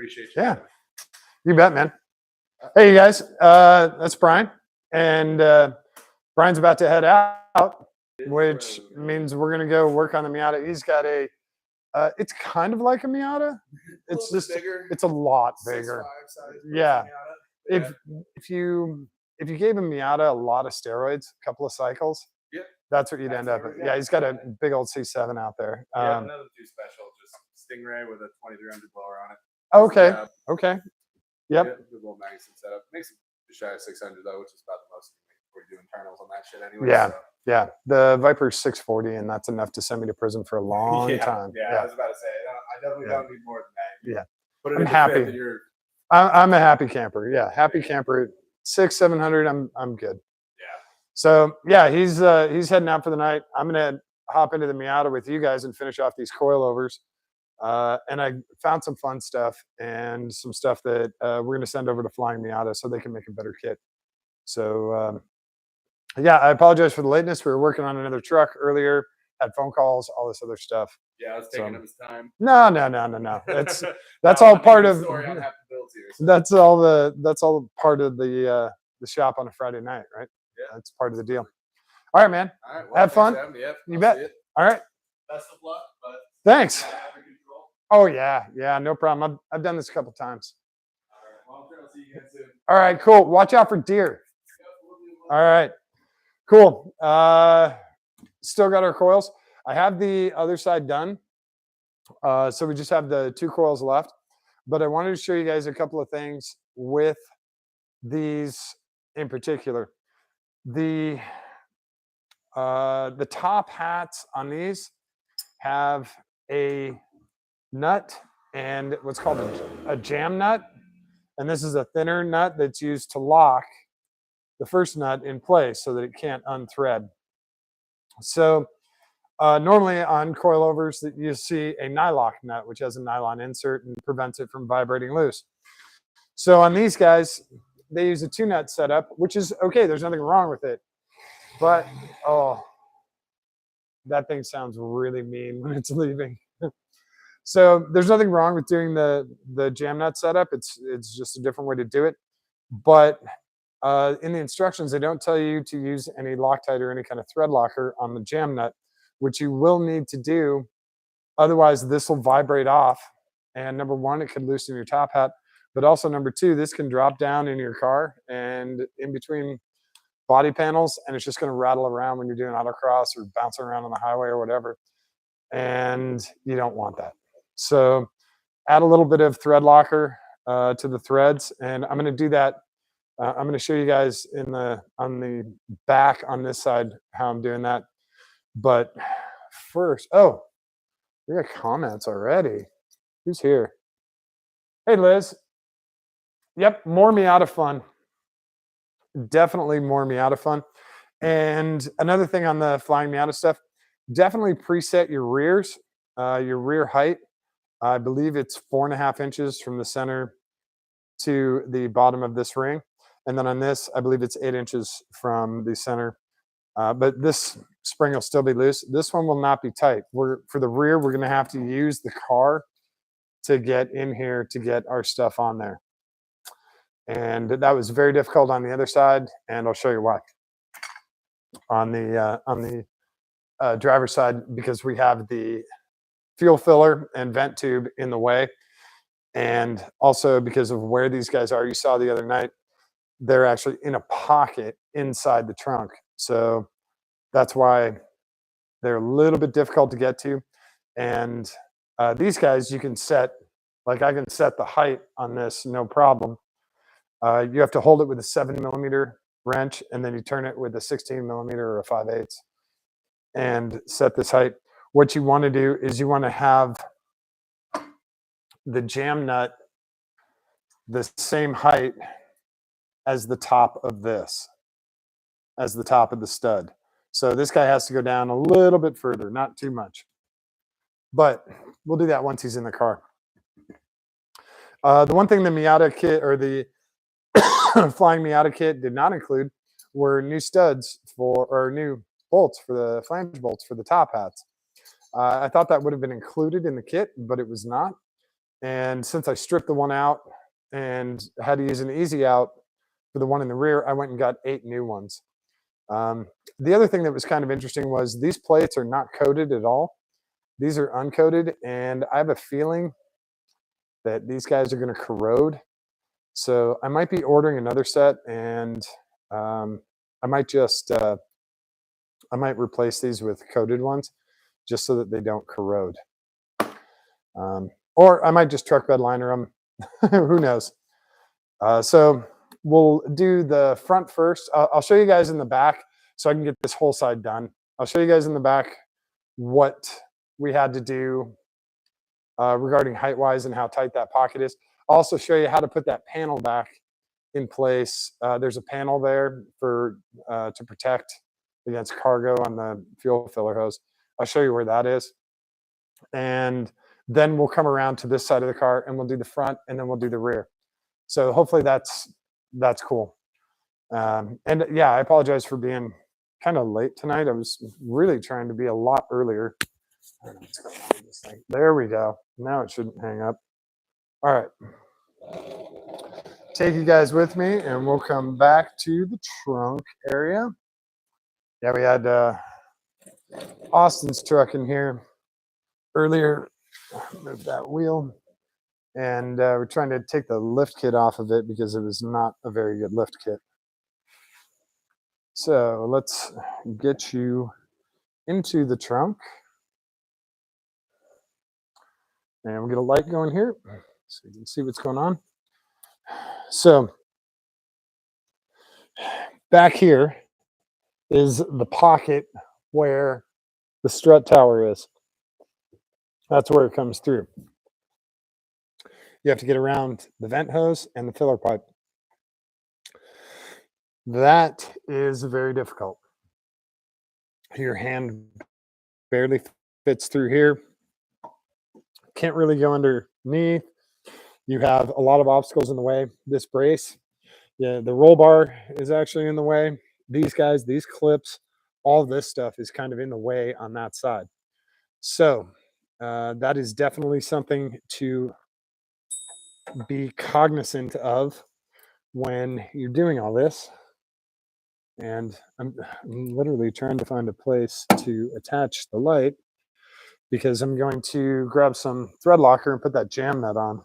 appreciate you. Yeah, you bet, man. Hey, you guys, that's Brian, and Brian's about to head out, which means we're gonna go work on the Miata. He's got a, it's kind of like a Miata. It's just bigger. it's a lot bigger. 6'5" size, Yeah. Miata. If you gave him Miata a lot of steroids, a couple of cycles, Yep. that's what you'd end up with. Yeah, he's got a big old C7 out there. Yeah, nothing too special, just Stingray with a 2300 blower on it. Okay. Okay. Yep. Good little magazine setup. Makes it just shy of 600 though, which is about the most we do internals on that shit anyway. Yeah. So. Yeah. The Viper's 640, and that's enough to send me to prison for a long time. Yeah, I was about to say, I definitely don't need more than that. Yeah. But I'm happy. I'm a happy camper. Yeah, happy camper. 600-700. I'm good. Yeah. So yeah, he's heading out for the night. I'm gonna hop into the Miata with you guys and finish off these coilovers. And I found some fun stuff and some stuff that we're gonna send over to Flying Miata so they can make a better kit. So yeah, I apologize for the lateness. We were working on another truck earlier, had phone calls, all this other stuff. Yeah, I was taking him his time. No. That's all part of. That's all part of the shop on a Friday night, right? Yeah, that's part of the deal. All right, man. All right, well, have fun. Yep, you bet. All right. Best of luck. But thanks. Oh yeah, no problem. I've done this a couple times. All right, well, I'll see you again soon. All right, cool. Watch out for deer. All right, cool. Still got our coils. I have the other side done. So we just have the 2 coils left. But I wanted to show you guys a couple of things with these in particular. The top hats on these have a nut and what's called a jam nut. And this is a thinner nut that's used to lock the first nut in place so that it can't unthread. So normally on coilovers that you see a nylock nut, which has a nylon insert and prevents it from vibrating loose. So on these guys, they use a 2-nut setup, which is okay. There's nothing wrong with it. But, oh, that thing sounds really mean when it's leaving. So there's nothing wrong with doing the jam nut setup. It's just a different way to do it. But in the instructions, they don't tell you to use any Loctite or any kind of thread locker on the jam nut, which you will need to do. Otherwise, this will vibrate off. And number one, it can loosen your top hat. But also number two, this can drop down in your car and in between body panels, and it's just going to rattle around when you're doing autocross or bouncing around on the highway or whatever. And you don't want that. So add a little bit of thread locker to the threads, and I'm going to do that. I'm going to show you guys on the back on this side how I'm doing that. But first, oh, we got comments already. Who's here? Hey, Liz. Yep, more Miata fun. Definitely more Miata fun. And another thing on the Flying Miata stuff, definitely preset your rears, your rear height. I believe it's 4.5 inches from the center to the bottom of this ring. And then on this, I believe it's 8 inches from the center. But this spring will still be loose. This one will not be tight. For the rear, we're going to have to use the car to get in here to get our stuff on there. And that was very difficult on the other side, and I'll show you why. On the driver's side, because we have the fuel filler and vent tube in the way, and also because of where these guys are. You saw the other night, they're actually in a pocket inside the trunk. So that's why they're a little bit difficult to get to. And these guys, you can set, like I can set the height on this, no problem. You have to hold it with a 7mm wrench, and then you turn it with a 16mm or a 5/8 and set this height. What you want to do is you want to have the jam nut the same height as the top of this, as the top of the stud. So this guy has to go down a little bit further, not too much. But we'll do that once he's in the car. The one thing the Miata kit, or the Flying Miata kit, did not include were new studs or new bolts for the flange bolts for the top hats. I thought that would have been included in the kit, but it was not. And since I stripped the one out and had to use an easy out for the one in the rear, I went and got 8 new ones. The other thing that was kind of interesting was these plates are not coated at all. These are uncoated, and I have a feeling that these guys are going to corrode. So I might be ordering another set, and I might just I might replace these with coated ones just so that they don't corrode. Or I might just truck bed liner them. Who knows? So we'll do the front first. I'll show you guys in the back so I can get this whole side done. I'll show you guys in the back what we had to do regarding height wise and how tight that pocket is. I'll also show you how to put that panel back in place. There's a panel there for to protect against cargo on the fuel filler hose. I'll show you where that is. And then we'll come around to this side of the car and we'll do the front and then we'll do the rear. So hopefully that's cool. And yeah, I apologize for being kind of late tonight. I was really trying to be a lot earlier. I don't know what's going on with this thing. There we go. Now it shouldn't hang up. All right. Take you guys with me and we'll come back to the trunk area. Yeah, we had Austin's truck in here earlier. Move that wheel. And we're trying to take the lift kit off of it because it was not a very good lift kit. So let's get you into the trunk. And we'll get a light going here so you can see what's going on. So back here is the pocket where the strut tower is. That's where it comes through. You have to get around the vent hose and the filler pipe. That is very difficult. Your hand barely fits through here. Can't really go underneath. You have a lot of obstacles in the way. This brace, yeah, the roll bar is actually in the way. These guys, these clips, all this stuff is kind of in the way on that side. So that is definitely something to be cognizant of when you're doing all this. And I'm literally trying to find a place to attach the light because I'm going to grab some thread locker and put that jam nut on.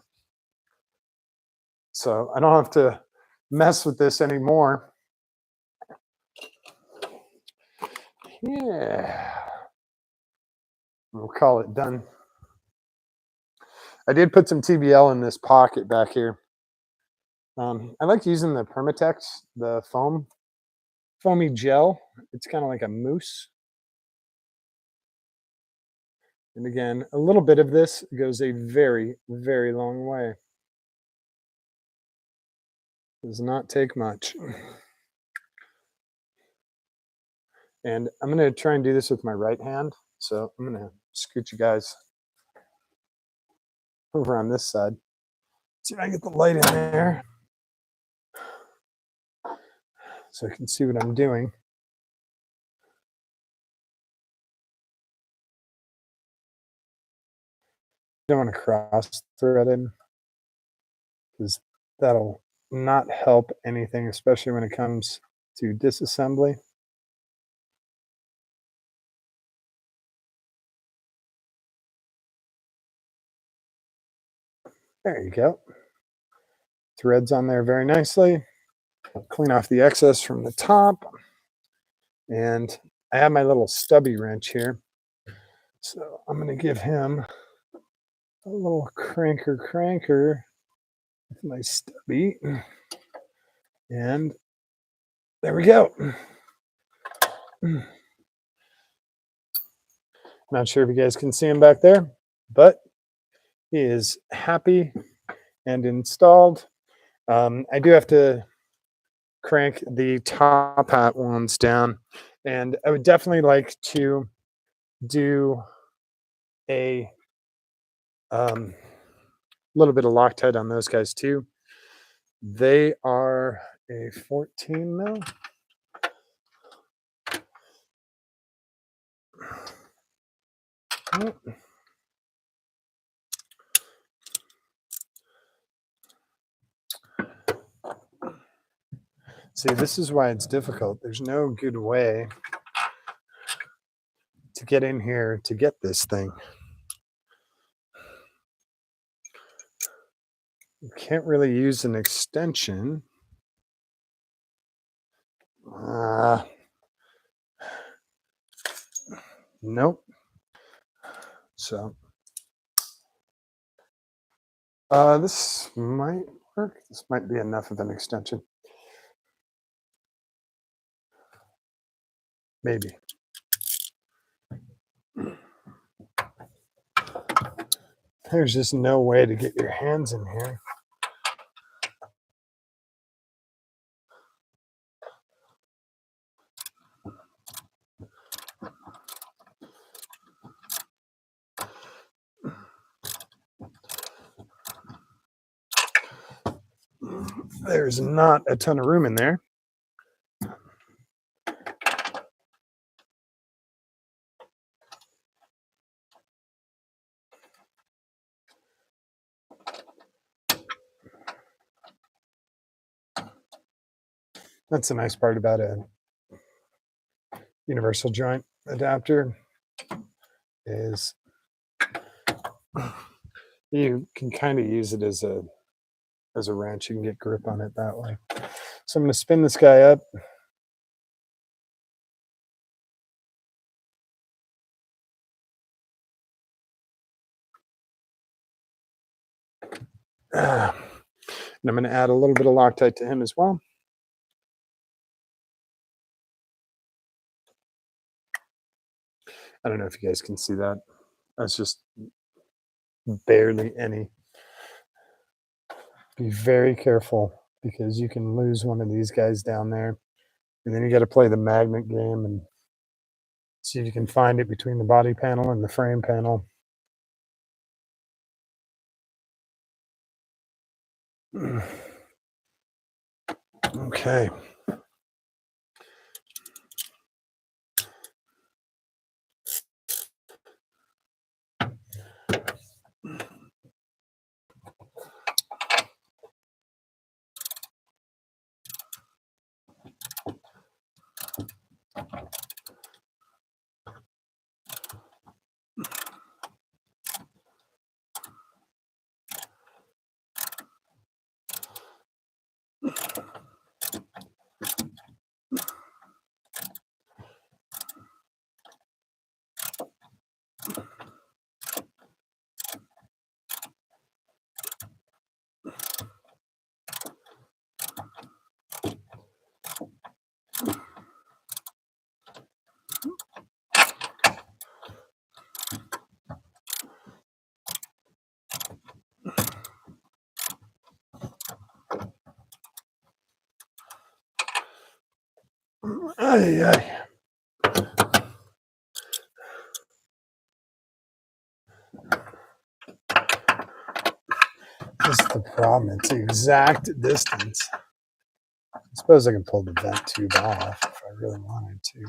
So I don't have to mess with this anymore. Yeah. We'll call it done. I did put some TBL in this pocket back here. I like using the Permatex, the foamy gel. It's kind of like a mousse. And again, a little bit of this goes a very, very long way. Does not take much. And I'm going to try and do this with my right hand. So I'm going to scoot you guys over on this side. See if I can get the light in there so I can see what I'm doing. Don't want to cross thread in because that'll not help anything, especially when it comes to disassembly. There you go. Threads on there very nicely. Clean off the excess from the top. And I have my little stubby wrench here. So I'm going to give him a little cranker with my stubby. And there we go. Not sure if you guys can see him back there, but he is happy and installed. I do have to crank the top hat ones down, and I would definitely like to do a little bit of Loctite on those guys too. They are a 14 mil. See, this is why it's difficult. There's no good way to get in here to get this thing. You can't really use an extension. Nope. So this might work. This might be enough of an extension. Maybe. There's just no way to get your hands in here. There's not a ton of room in there. That's the nice part about a universal joint adapter is you can kind of use it as a wrench. You can get grip on it that way. So I'm going to spin this guy up. And I'm going to add a little bit of Loctite to him as well. I don't know if you guys can see that. That's just barely any. Be very careful because you can lose one of these guys down there. And then you got to play the magnet game and see if you can find it between the body panel and the frame panel. Okay. Ay, ay. This is the problem. It's the exact distance. I suppose I can pull the vent tube off if I really wanted to.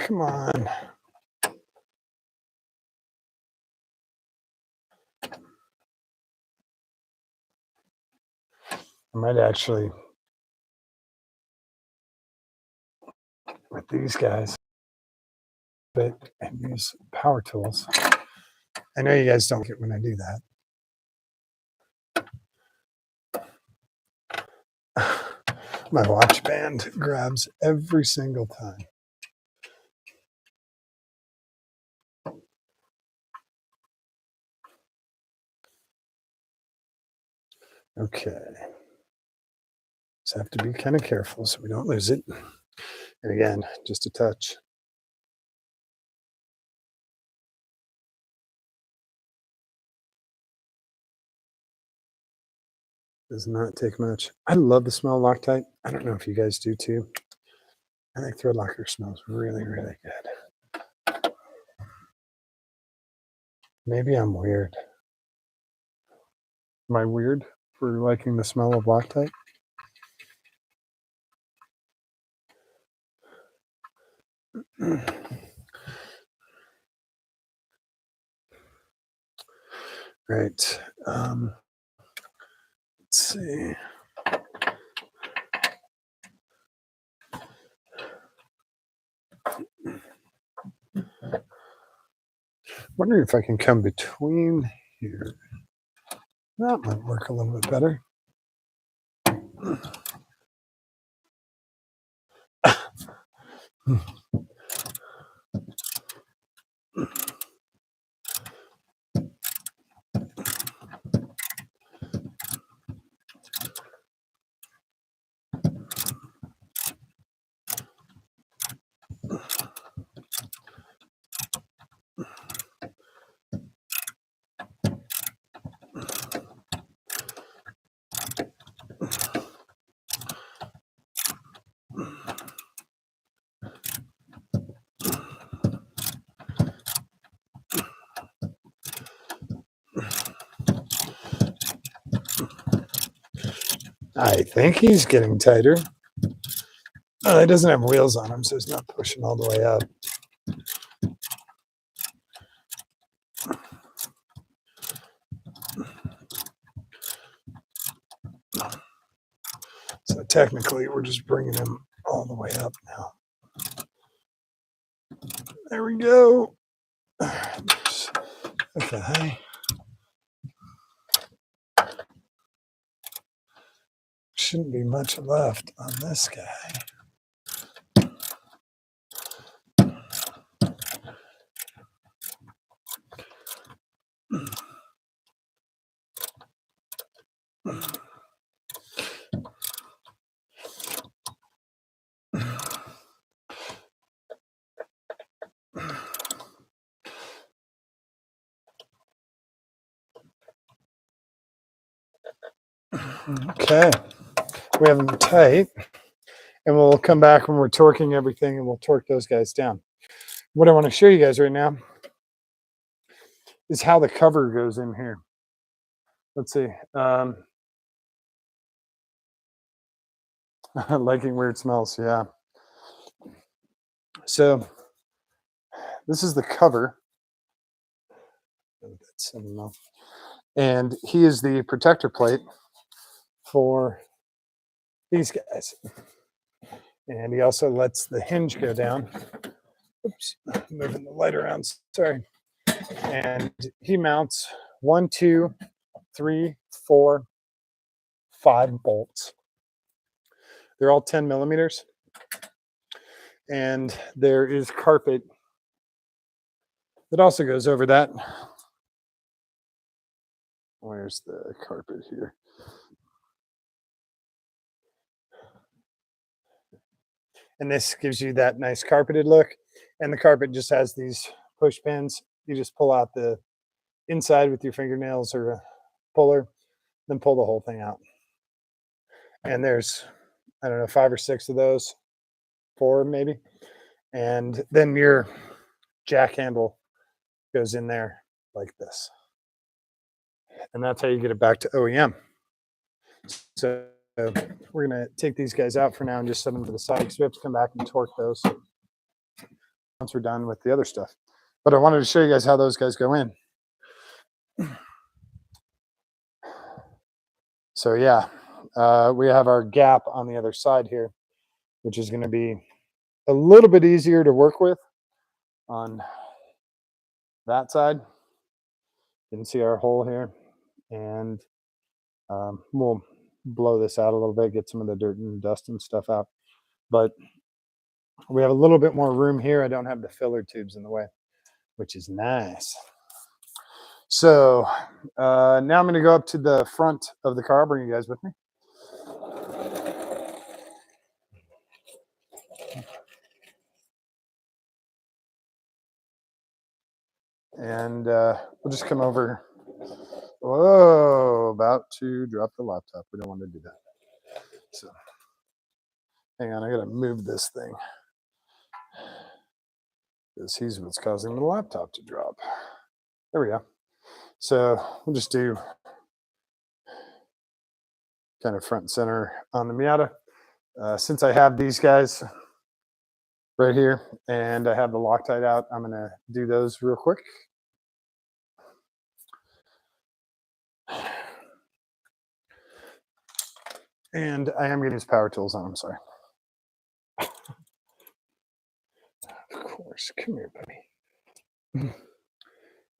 Come on. I might actually, with these guys, and use power tools. I know you guys don't get when I do that. My watch band grabs every single time. Okay. Just have to be kind of careful so we don't lose it. And again, just a touch. Does not take much. I love the smell of Loctite. I don't know if you guys do too. I think Thread Locker smells really, really good. Maybe I'm weird. Am I weird for liking the smell of Loctite? Right. Let's see. Wondering if I can come between here. That might work a little bit better. I think he's getting tighter. It doesn't have wheels on him, so it's not pushing all the way up. So technically, we're just bringing him all the way up now. There we go. Okay. Shouldn't be much left on this guy. Okay. We have them tight. And we'll come back when we're torquing everything and we'll torque those guys down. What I want to show you guys right now is how the cover goes in here. Let's see. Liking weird smells, yeah. So this is the cover. And he is the protector plate for these guys. And he also lets the hinge go down. Oops, moving the light around, sorry. And he mounts 1, 2, 3, 4, 5 bolts. They're all 10 millimeters. And there is carpet that also goes over that. Where's the carpet here? And this gives you that nice carpeted look. And the carpet just has these push pins. You just pull out the inside with your fingernails or a puller, then pull the whole thing out. And there's, I don't know, 5 or 6 of those, 4 maybe. And then your jack handle goes in there like this. And that's how you get it back to OEM. So we're going to take these guys out for now and just set them to the side because we have to come back and torque those once we're done with the other stuff. But I wanted to show you guys how those guys go in. So yeah, we have our gap on the other side here, which is going to be a little bit easier to work with on that side. You can see our hole here, and we'll blow this out a little bit, get some of the dirt and dust and stuff out. But we have a little bit more room here. I don't have the filler tubes in the way, which is nice. So now I'm going to go up to the front of the car. Bring you guys with me. And we'll just come over. Whoa, about to drop the laptop. We don't want to do that. So hang on, I got to move this thing because he's what's causing the laptop to drop. There we go. So we'll just do kind of front and center on the Miata. Since I have these guys right here and I have the Loctite out, I'm going to do those real quick. And I am going to use power tools on them, sorry. Of course, come here, buddy.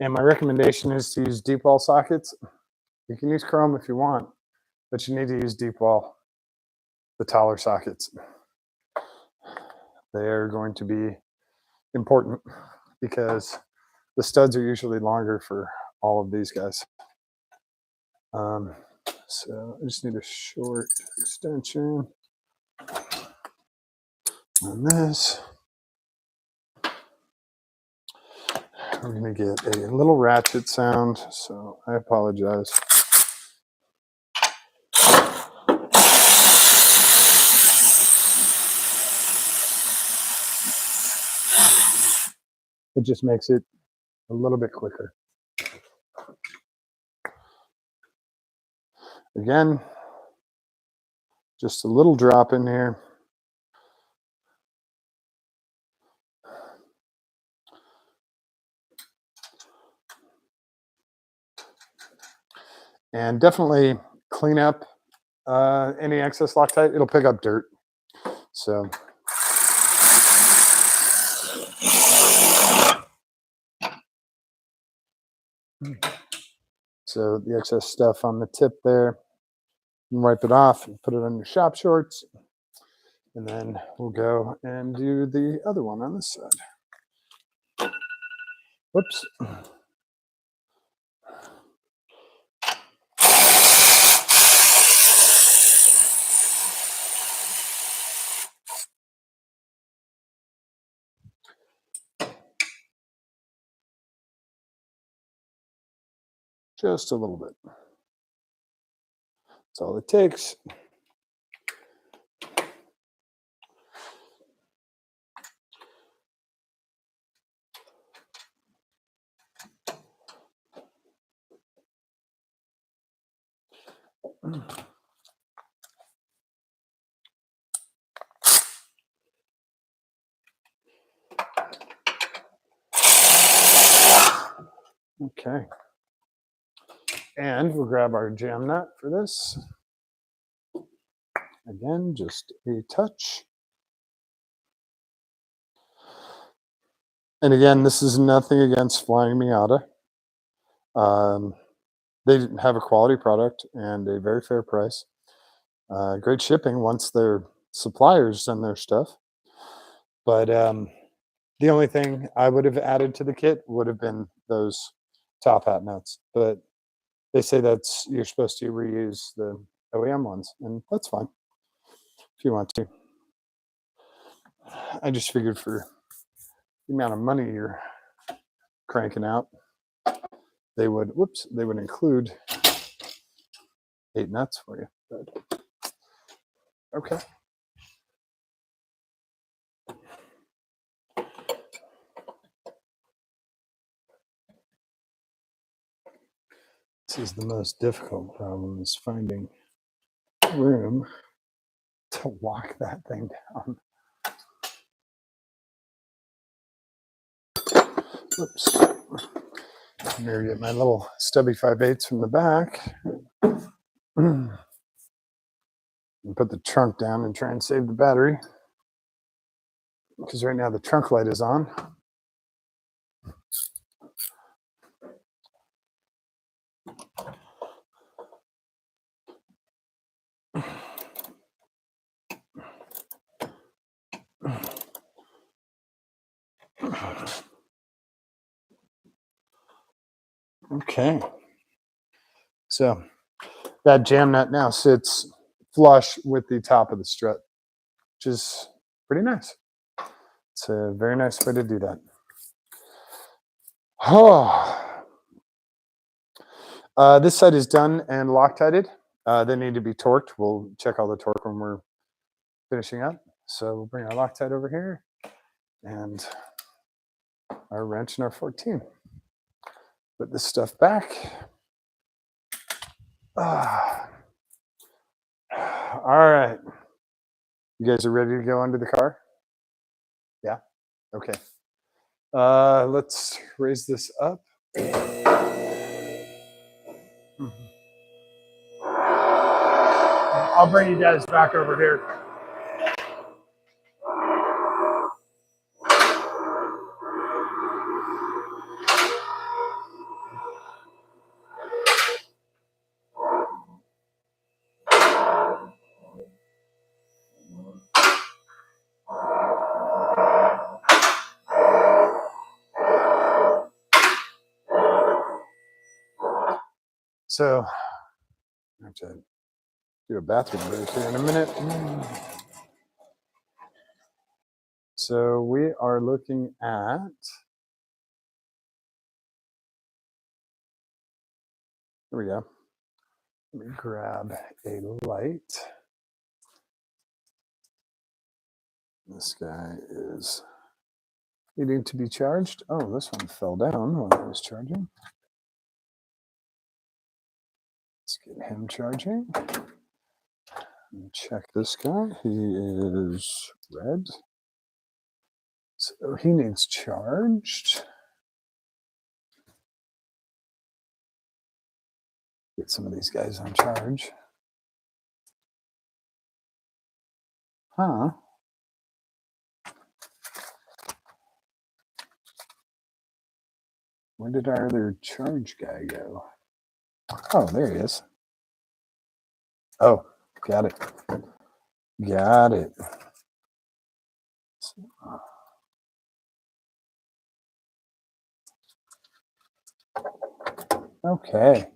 And my recommendation is to use deep wall sockets. You can use chrome if you want, but you need to use deep wall, the taller sockets. They are going to be important because the studs are usually longer for all of these guys. So I just need a short extension on this. We're going to get a little ratchet sound, so I apologize. It just makes it a little bit quicker. Again, just a little drop in here. And definitely clean up any excess Loctite. It'll pick up dirt. So the excess stuff on the tip there, and wipe it off and put it on your shop shorts. And then we'll go and do the other one on this side. Whoops. Just a little bit. That's all it takes. Okay. And we'll grab our jam nut for this. Again, just a touch. And again, this is nothing against Flying Miata. They have a quality product and a very fair price. Great shipping once their suppliers send their stuff. But the only thing I would have added to the kit would have been those top hat nuts. But they say you're supposed to reuse the OEM ones, and that's fine if you want to. I just figured for the amount of money you're cranking out, they would include 8 nuts for you. But, okay. This is the most difficult problem, is finding room to lock that thing down. Oops. I'm going to get my little stubby 5/8 from the back and put the trunk down and try and save the battery, because right now the trunk light is on. Okay. So that jam nut now sits flush with the top of the strut, which is pretty nice. It's a very nice way to do that. Oh. This side is done and Loctited. They need to be torqued. We'll check all the torque when we're finishing up. So we'll bring our Loctite over here and our wrench and our 14. Put this stuff back. All right. You guys are ready to go under the car? Yeah? Okay. Let's raise this up. I'll bring you guys back over here. So, I have to do a bathroom break here in a minute. So, we are looking at. Here we go. Let me grab a light. This guy is needing to be charged. Oh, this one fell down while I was charging. Let's get him charging. And check this guy. He is red. So he needs charged. Get some of these guys on charge. Huh. Where did our other charge guy go? Oh, there he is. Oh, got it. Got it. Okay.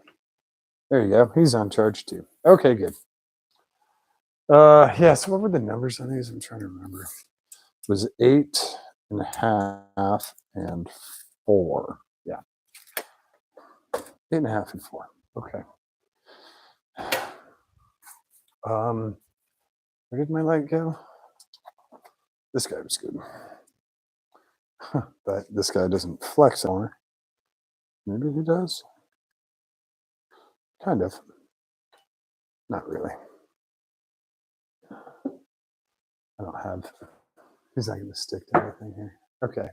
There you go. He's on charge too. Okay, good. Yeah, so what were the numbers on these? I'm trying to remember. It was 8.5 and 4. Yeah. 8.5 and 4. Okay. Where did my light go? This guy was good. But this guy doesn't flex on her. Maybe he does. Kind of. Not really. I don't have. He's not going to stick to anything here. Okay.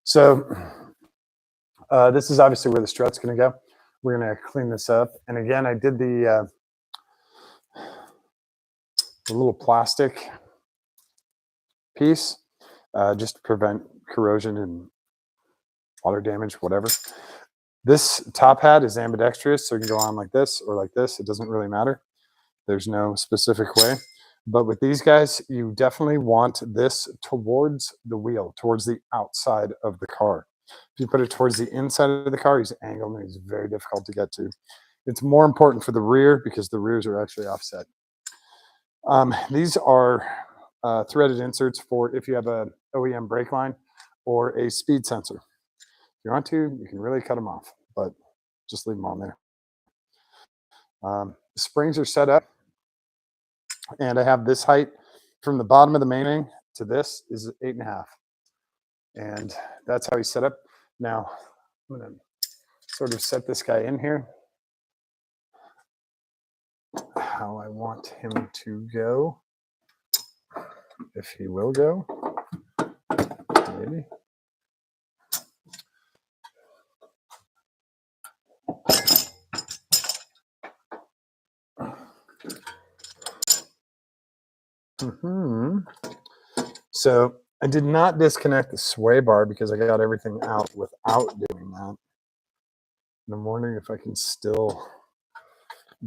So this is obviously where the strut's going to go. We're going to clean this up. And again, I did the little plastic piece just to prevent corrosion and water damage, whatever. This top hat is ambidextrous, so you can go on like this or like this. It doesn't really matter. There's no specific way. But with these guys, you definitely want this towards the wheel, towards the outside of the car. If you put it towards the inside of the car, he's angled and he's very difficult to get to. It's more important for the rear because the rears are actually offset. These are threaded inserts for if you have a OEM brake line or a speed sensor. If you want to, you can really cut them off, but just leave them on there. The springs are set up, and I have this height from the bottom of the main ring to this is 8.5, and that's how he's set up. Now, I'm going to sort of set this guy in here, how I want him to go, if he will go, maybe. So I did not disconnect the sway bar because I got everything out without doing that. And I'm wondering if I can still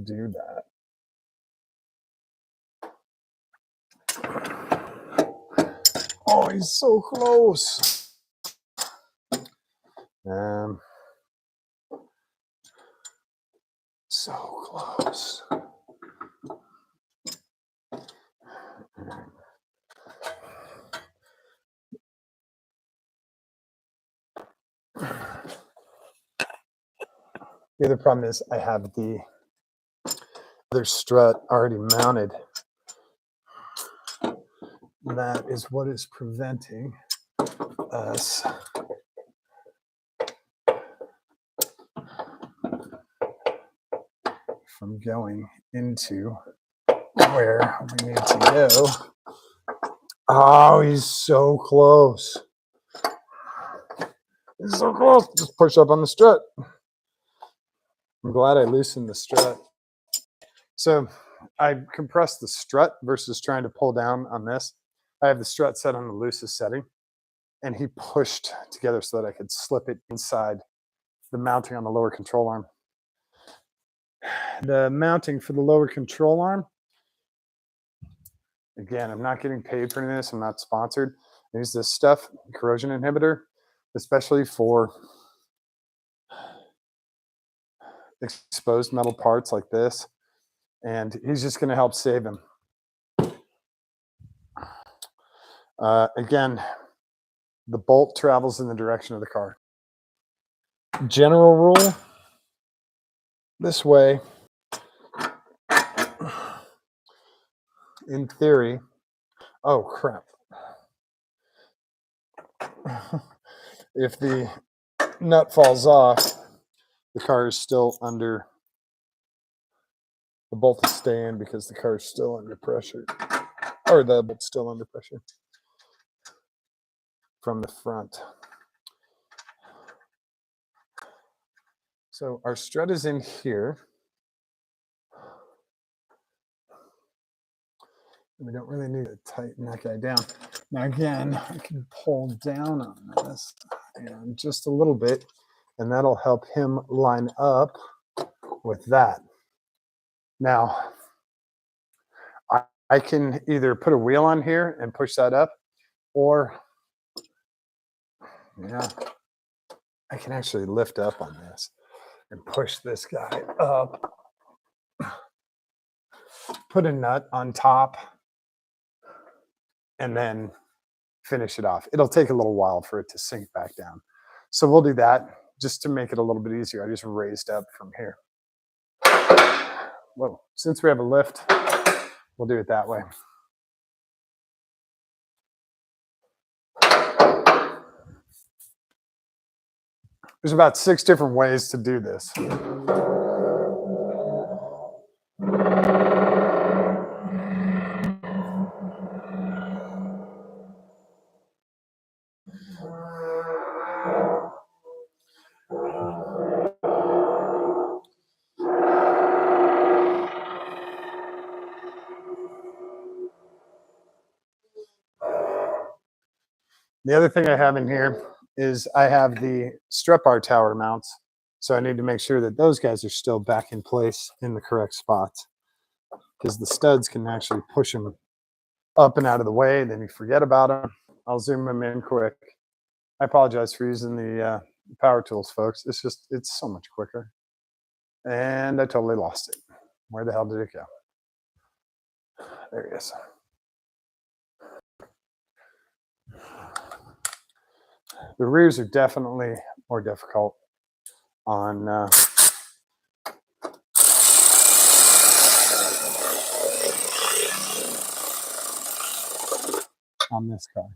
do that. Oh, he's so close. So close. The other problem is I have the other strut already mounted. That is what is preventing us from going into where we need to go. Oh, he's so close. He's so close. Just push up on the strut. I'm glad I loosened the strut. So I compressed the strut versus trying to pull down on this. I have the strut set on the loosest setting, and he pushed together so that I could slip it inside the mounting on the lower control arm. The mounting for the lower control arm, again, I'm not getting paid for this. I'm not sponsored. I use this stuff, corrosion inhibitor, especially for exposed metal parts like this. And he's just going to help save him. Again, the bolt travels in the direction of the car. General rule, this way, in theory, oh crap. If the nut falls off, the car is still under, the bolt is staying because the car is still under pressure, or the bolt's still under pressure from the front. So our strut is in here. We don't really need to tighten that guy down. Now again, I can pull down on this and just a little bit, and that'll help him line up with that. Now, I can either put a wheel on here and push that up, or yeah, I can actually lift up on this and push this guy up, put a nut on top, and then finish it off. It'll take a little while for it to sink back down. So we'll do that just to make it a little bit easier. I just raised up from here. Well, since we have a lift, we'll do it that way. There's about 6 different ways to do this. The other thing I have in here is I have the strut bar tower mounts. So I need to make sure that those guys are still back in place in the correct spots, because the studs can actually push them up and out of the way. Then you forget about them. I'll zoom them in quick. I apologize for using the power tools, folks. It's so much quicker. And I totally lost it. Where the hell did it go? There he is. The rears are definitely more difficult on this car.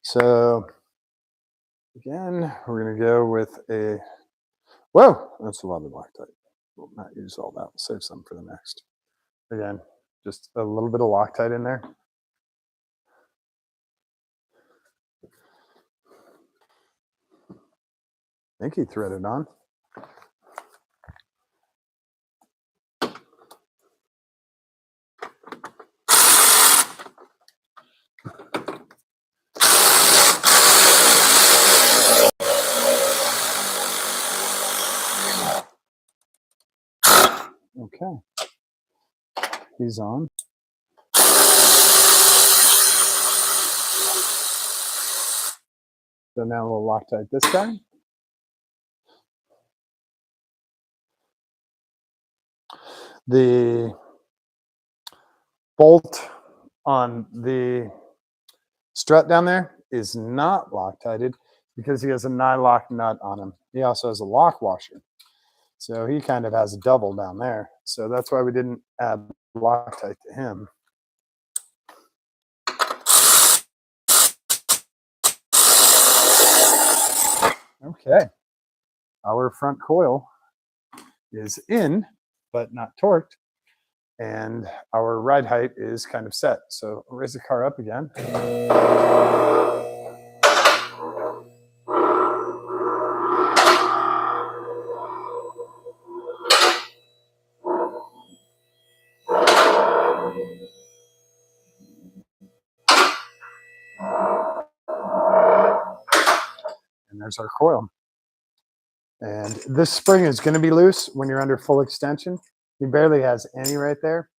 So again, we're going to go with a, whoa, that's a lot of Loctite. We'll not use all that. We'll save some for the next. Again, just a little bit of Loctite in there. I think he threaded on. Okay, he's on. So now we'll Loctite this guy. The bolt on the strut down there is not Loctited because he has a nylock nut on him. He also has a lock washer. So he kind of has a double down there. So that's why we didn't add Loctite to him. Okay. Our front coil is in, but not torqued. and our ride height is kind of set. So I'll raise the car up again. And there's our coil. And this spring is going to be loose when you're under full extension. He barely has any right there,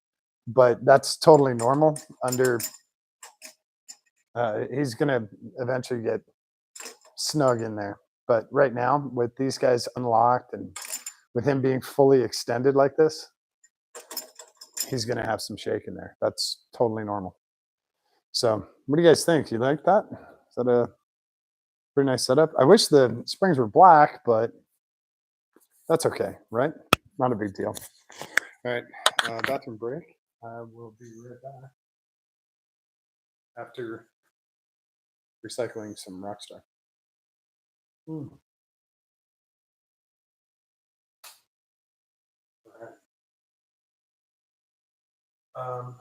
but that's totally normal. Under he's going to eventually get snug in there. But right now, with these guys unlocked and with him being fully extended like this, he's going to have some shake in there. That's totally normal. So, what do you guys think? You like that? Is that a pretty nice setup? I wish the springs were black, but that's okay, right? Not a big deal. All right, bathroom break. I will be right back after recycling some Rockstar. All right. Oh,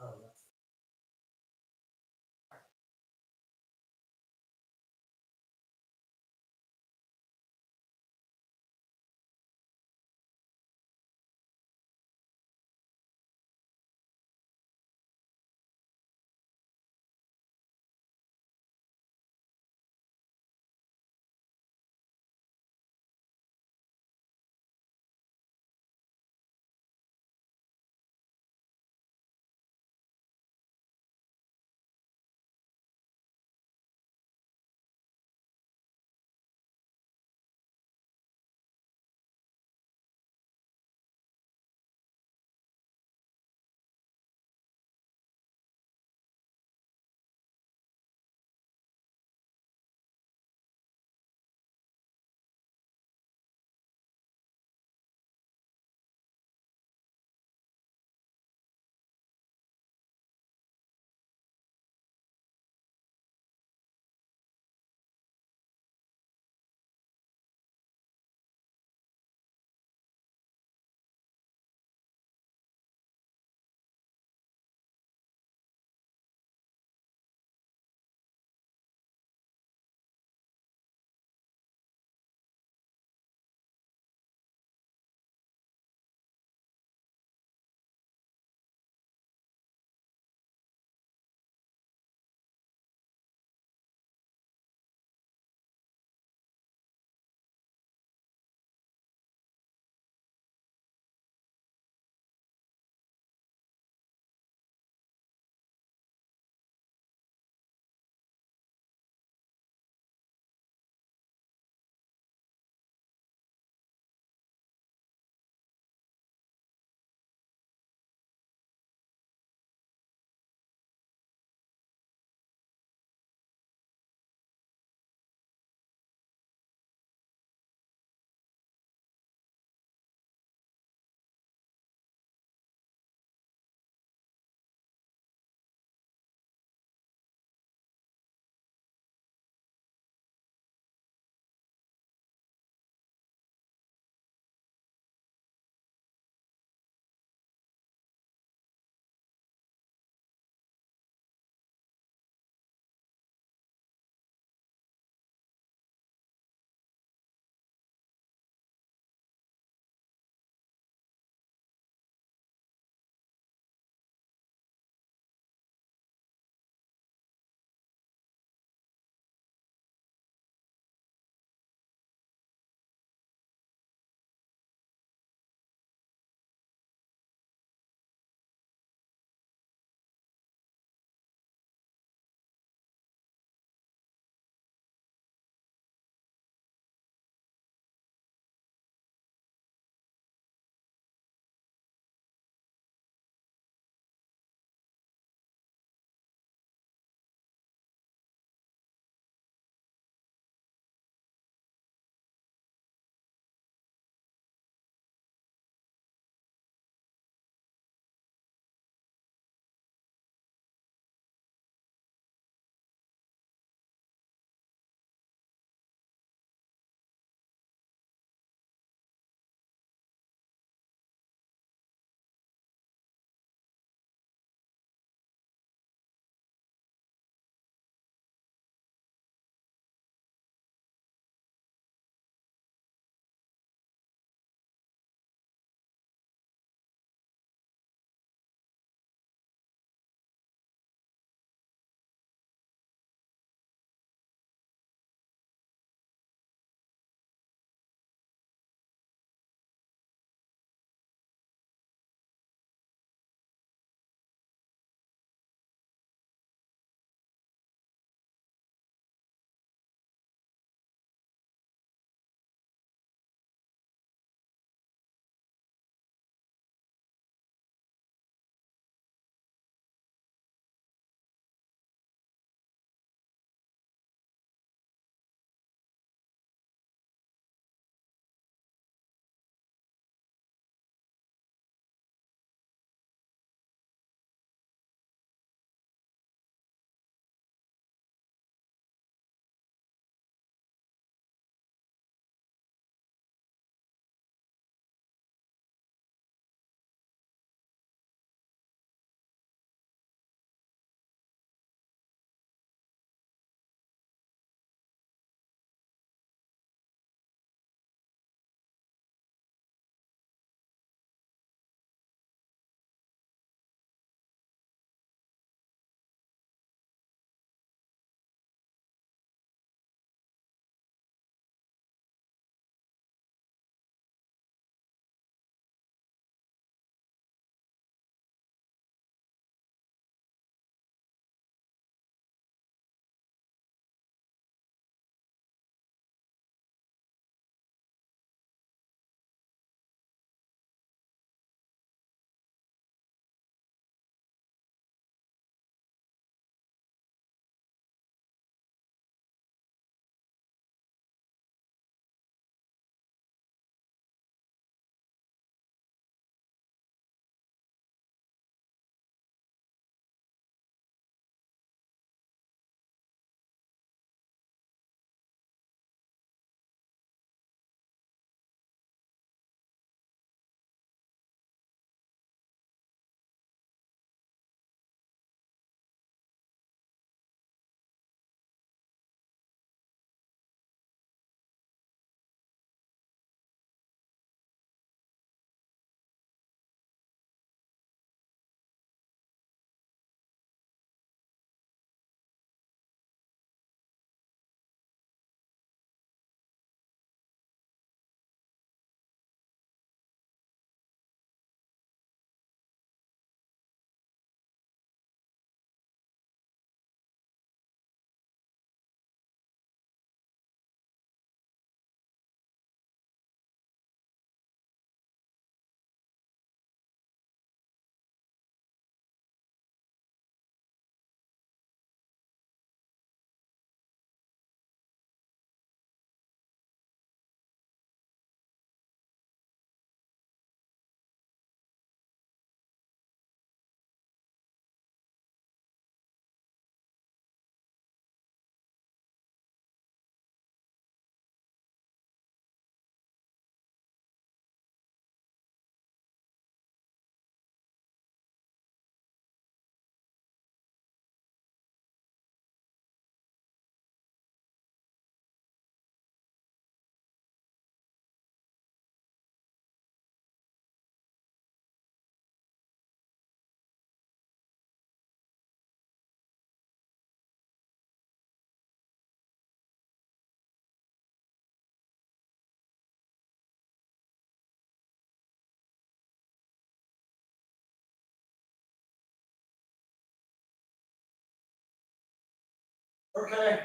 Okay,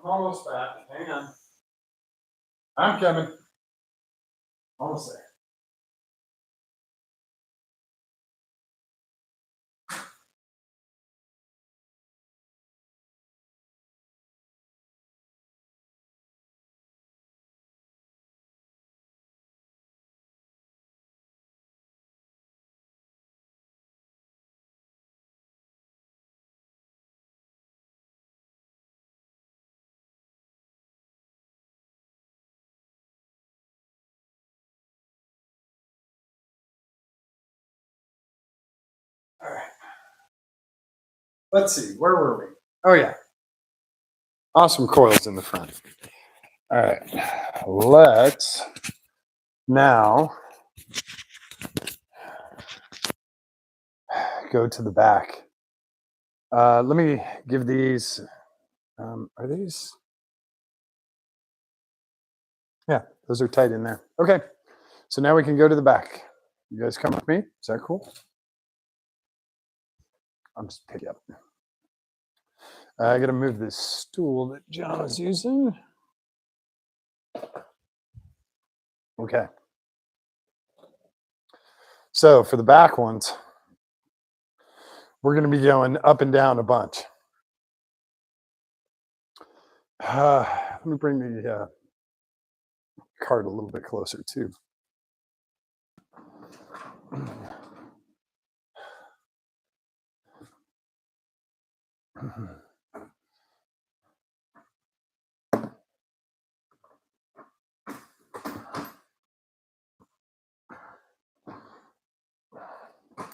I'm almost back. Hang on. I'm coming. Almost there. All right. Let's see. Where were we? Oh, yeah. Awesome coils in the front. All right. Let's now go to the back. Let me give these. Are these? Yeah, those are tight in there. Okay. So now we can go to the back. You guys come with me? Is that cool? I'm just pick up. I got to move this stool that John is using. Okay. So for the back ones, we're going to be going up and down a bunch. Let me bring the cart a little bit closer too.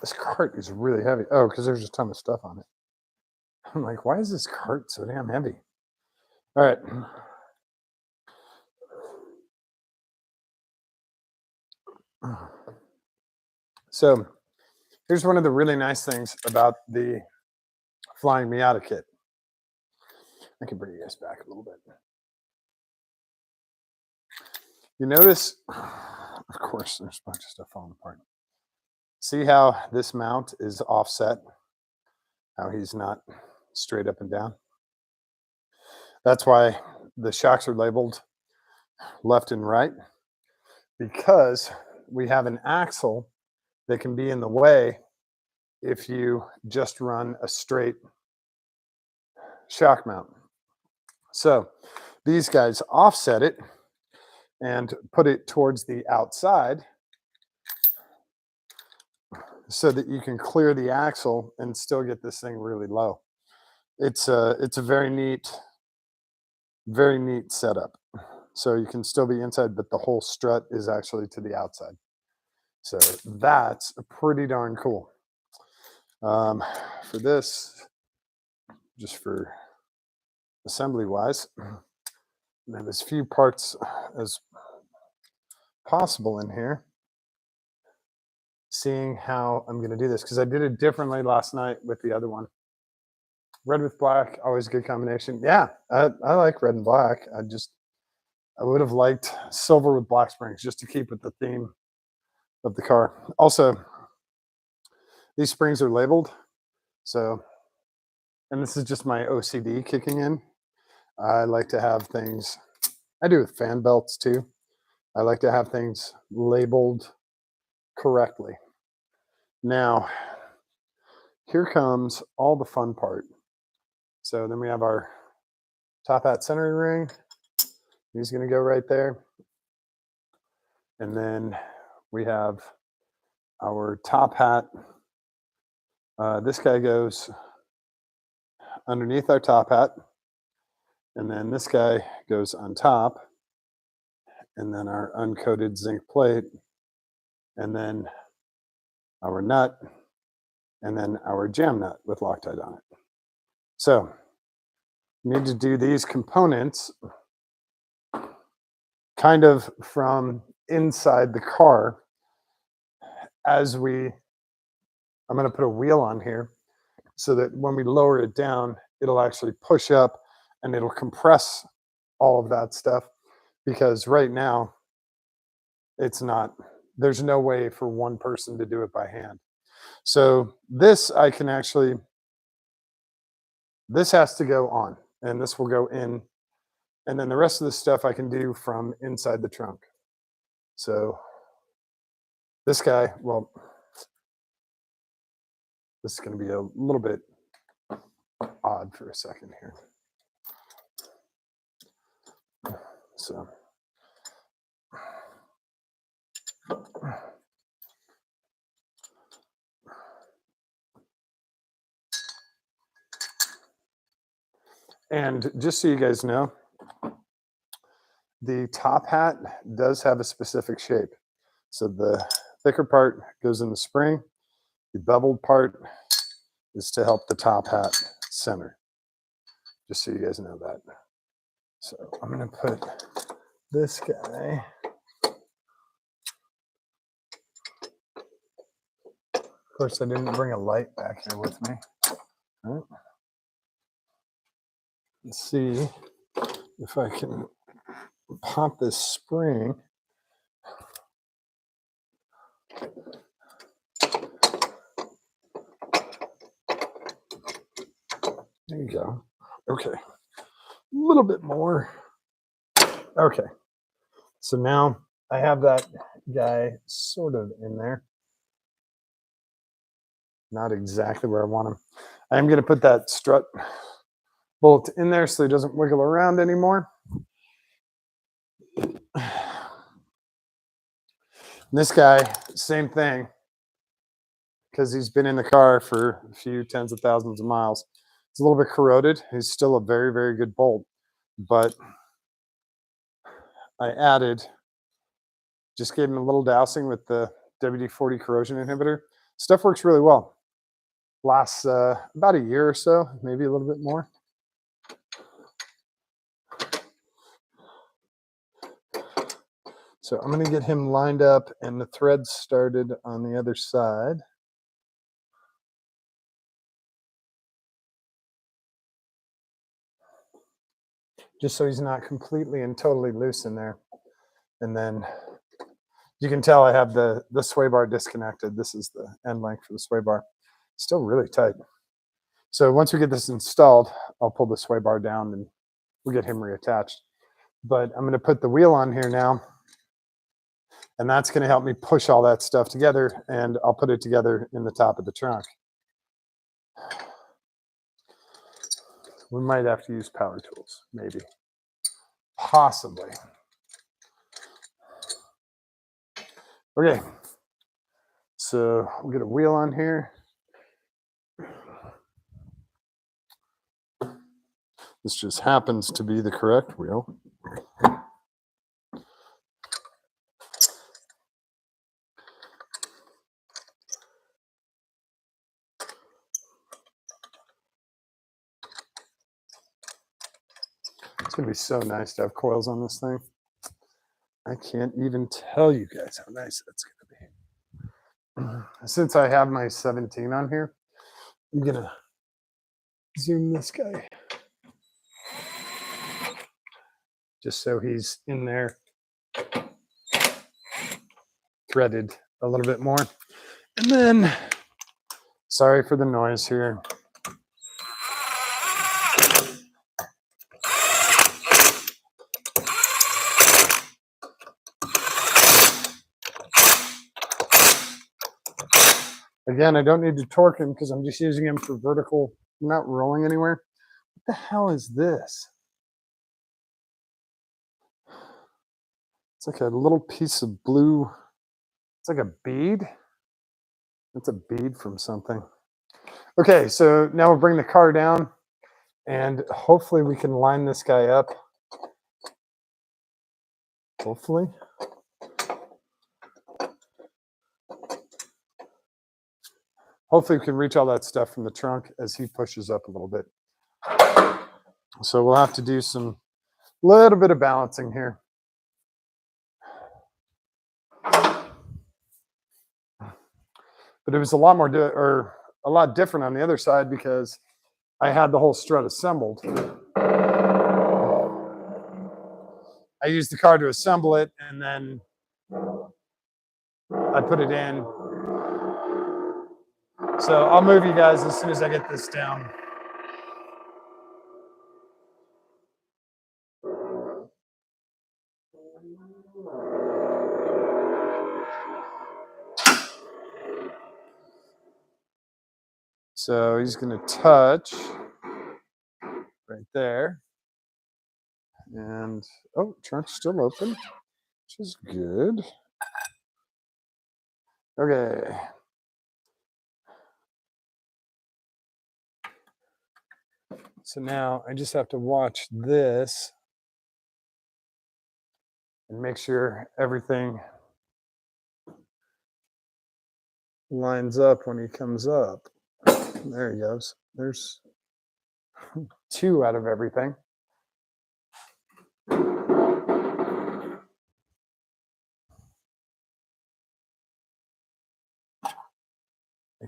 This cart is really heavy. Oh, because there's a ton of stuff on it. I'm like, why is this cart so damn heavy? All right. So here's one of the really nice things about the Flying Miata kit. I can bring you guys back a little bit. You notice, of course, there's a bunch of stuff falling apart. See how this mount is offset? How he's not straight up and down? That's why the shocks are labeled left and right, because we have an axle that can be in the way if you just run a straight shock mount. So these guys offset it and put it towards the outside so that you can clear the axle and still get this thing really low. It's a very neat setup. So you can still be inside, but the whole strut is actually to the outside. So that's pretty darn cool. For this, just for assembly wise, I have as few parts as possible in here. Seeing how I'm going to do this, because I did it differently last night with the other one. Red with black, always a good combination. Yeah, I like red and black. I would have liked silver with black springs just to keep with the theme of the car. Also, these springs are labeled. So, and this is just my OCD kicking in. I like to have things, I do with fan belts too. I like to have things labeled correctly. Now, here comes all the fun part. So then we have our top hat centering ring. He's going to go right there. And then we have our top hat. This guy goes underneath our top hat. And then this guy goes on top. And then our uncoated zinc plate. And then our nut. And then our jam nut with Loctite on it. So you need to do these components kind of from inside the car as I'm going to put a wheel on here so that when we lower it down, it'll actually push up and it'll compress all of that stuff, because right now there's no way for one person to do it by hand. So this has to go on. and this will go in. And then the rest of the stuff I can do from inside the trunk. So this guy, well, this is going to be a little bit odd for a second here. So and just so you guys know, the top hat does have a specific shape. So the thicker part goes in the spring. The beveled part is to help the top hat center. Just so you guys know that. So I'm going to put this guy. Of course, I didn't bring a light back here with me. All right. Let's see if I can pop this spring. There you go. Okay. A little bit more. Okay. So now I have that guy sort of in there. Not exactly where I want him. I'm going to put that strut bolt in there so he doesn't wiggle around anymore. This guy, same thing, because he's been in the car for a few tens of thousands of miles. It's a little bit corroded. He's still a very, very good bolt, but I just gave him a little dousing with the WD-40 corrosion inhibitor. Stuff works really well. Lasts about a year or so, maybe a little bit more. So I'm going to get him lined up and the threads started on the other side. Just so he's not completely and totally loose in there. And then you can tell I have the sway bar disconnected. This is the end length for the sway bar. Still really tight. So once we get this installed, I'll pull the sway bar down and we'll get him reattached. But I'm going to put the wheel on here now. And that's going to help me push all that stuff together, and I'll put it together in the top of the trunk. We might have to use power tools, maybe. Possibly. Okay. So we'll get a wheel on here. This just happens to be the correct wheel. It's going to be so nice to have coils on this thing. I can't even tell you guys how nice that's going to be. Since I have my 17 on here, I'm going to zoom this guy. Just so he's in there, threaded a little bit more. And then, sorry for the noise here. Again, I don't need to torque him because I'm just using him for vertical. I'm not rolling anywhere. What the hell is this? It's like a little piece of blue. It's like a bead. It's a bead from something. Okay, so now we'll bring the car down and hopefully we can line this guy up. Hopefully. Hopefully we can reach all that stuff from the trunk as he pushes up a little bit. So we'll have to do some little bit of balancing here. But it was a lot more a lot different on the other side because I had the whole strut assembled. I used the car to assemble it and then I put it in. So I'll move you guys as soon as I get this down. So he's going to touch right there. And, oh, trunk's still open, which is good. Okay. So now I just have to watch this and make sure everything lines up when he comes up. There he goes. There's 2 out of everything. I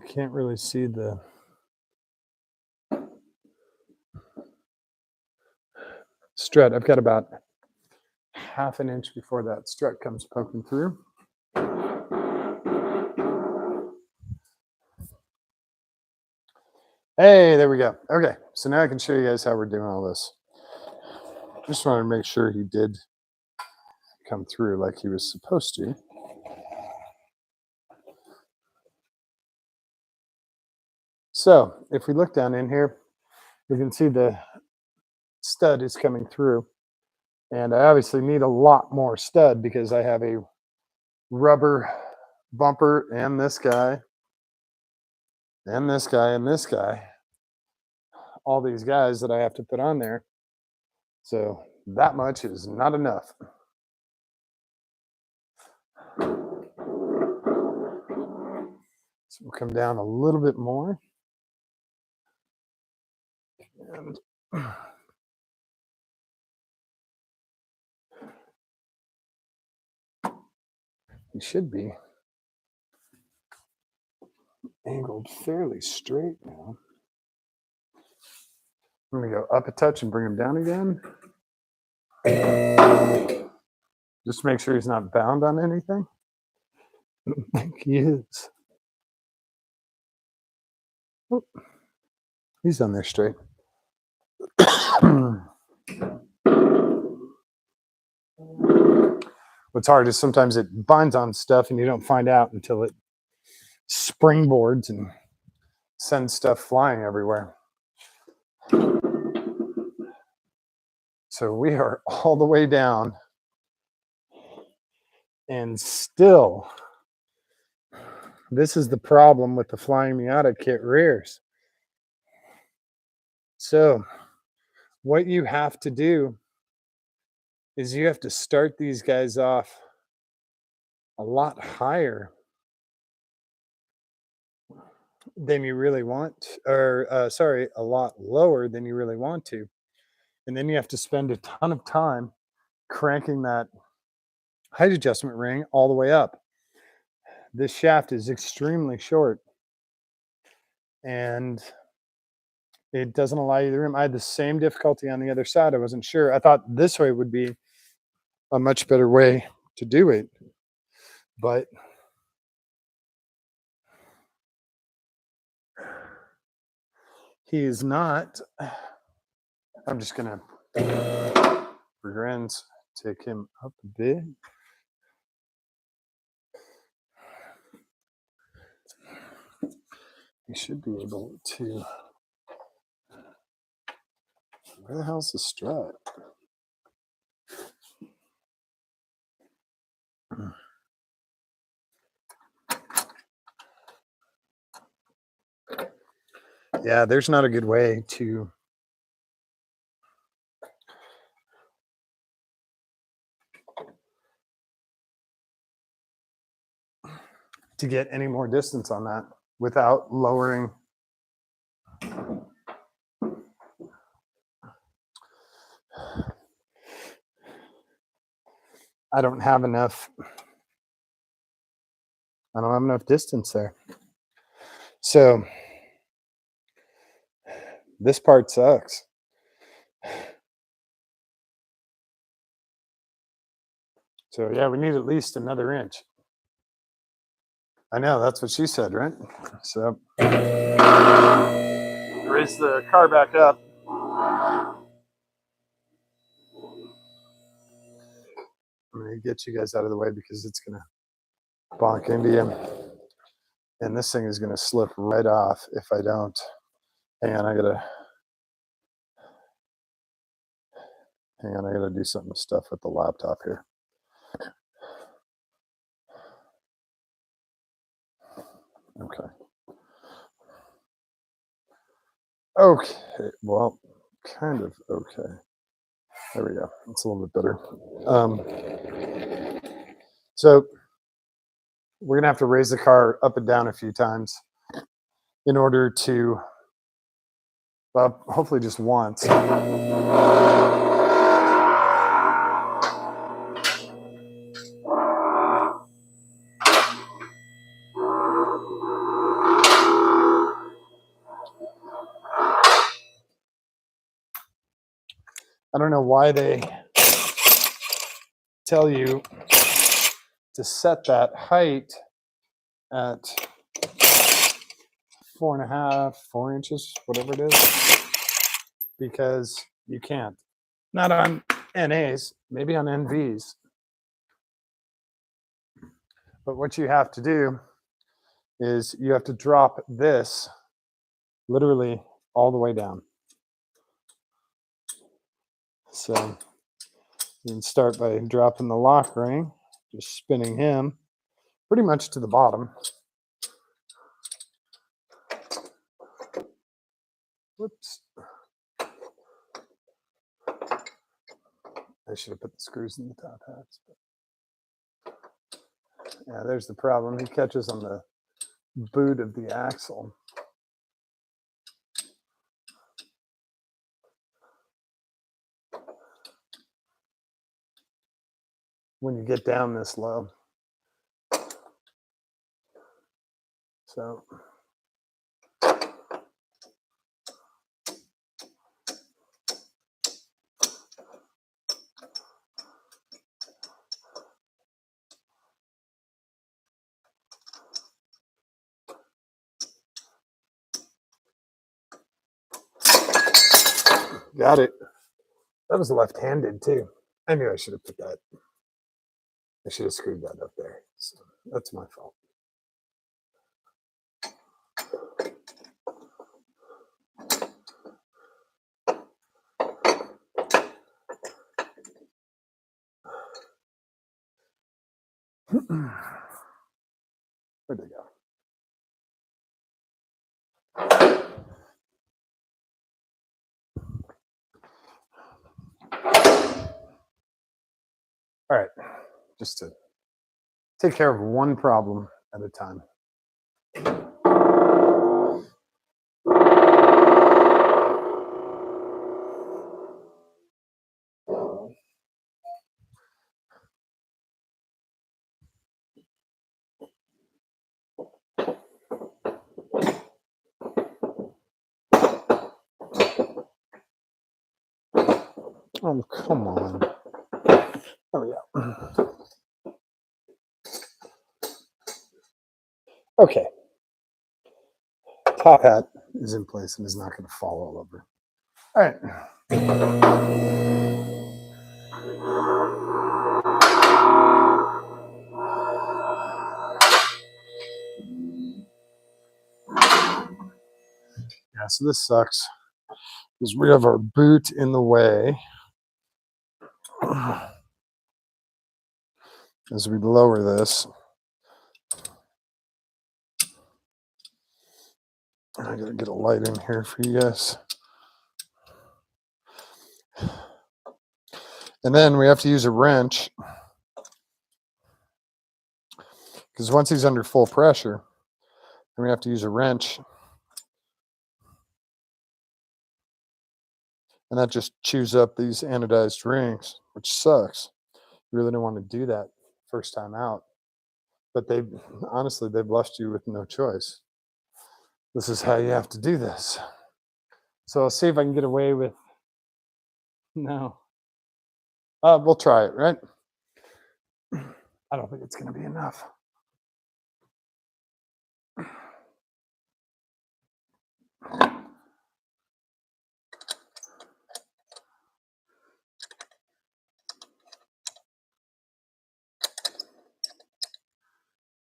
can't really see the strut. I've got about half an inch before that strut comes poking through. Hey, there we go. Okay, so now I can show you guys how we're doing all this. Just wanted to make sure he did come through like he was supposed to. So if we look down in here, we can see the stud is coming through. And I obviously need a lot more stud because I have a rubber bumper and this guy and this guy and this guy. All these guys that I have to put on there. So that much is not enough. So we'll come down a little bit more. And he should be angled fairly straight now. I'm going to go up a touch and bring him down again. Just make sure he's not bound on anything. I don't think he is. Oh, he's on there straight. What's hard is sometimes it binds on stuff and you don't find out until it springboards and sends stuff flying everywhere. So we are all the way down and still this is the problem with the Flying Miata kit rears. So what you have to do is you have to start these guys off a lot higher than you really want, or a lot lower than you really want to. And then you have to spend a ton of time cranking that height adjustment ring all the way up. This shaft is extremely short and it doesn't allow you the room. I had the same difficulty on the other side. I wasn't sure. I thought this way would be a much better way to do it, but he is not. I'm just gonna, for grins, take him up a bit. You should be able to. Where the hell's the strut? Yeah, there's not a good way to get any more distance on that without lowering. I don't have enough distance there. So this part sucks. So yeah, we need at least another inch. I know, that's what she said, right? So raise the car back up. I'm gonna get you guys out of the way because it's gonna bonk into you. And this thing is going to slip right off if I don't. Hang on, I gotta do some stuff with the laptop here. Okay. Okay, well, kind of okay. There we go. It's a little bit better. So we're gonna have to raise the car up and down a few times in order to, well, hopefully just once. I don't know why they tell you to set that height at 4.5, 4 inches, whatever it is, because you can't. Not on NAs, maybe on NVs. But what you have to do is you have to drop this literally all the way down. So you can start by dropping the lock ring, just spinning him pretty much to the bottom. Whoops. I should have put the screws in the top hats. Yeah, there's the problem. He catches on the boot of the axle. When you get down this low. So got it. That was left-handed too. I knew I should have put that. I should have screwed that up there. So that's my fault. Where'd they go? All right, just to take care of one problem at a time. Oh, come on. There we go. Okay. Top hat is in place and is not going to fall all over. All right. Yeah, so this sucks because we have our boot in the way. As we lower this, I gotta get a light in here for you guys. And then we have to use a wrench because once he's under full pressure, then we have to use a wrench. And that just chews up these anodized rings, which sucks. You really don't want to do that first time out. But they've left you with no choice. This is how you have to do this. So I'll see if I can get away with, no. We'll try it, right? I don't think it's going to be enough.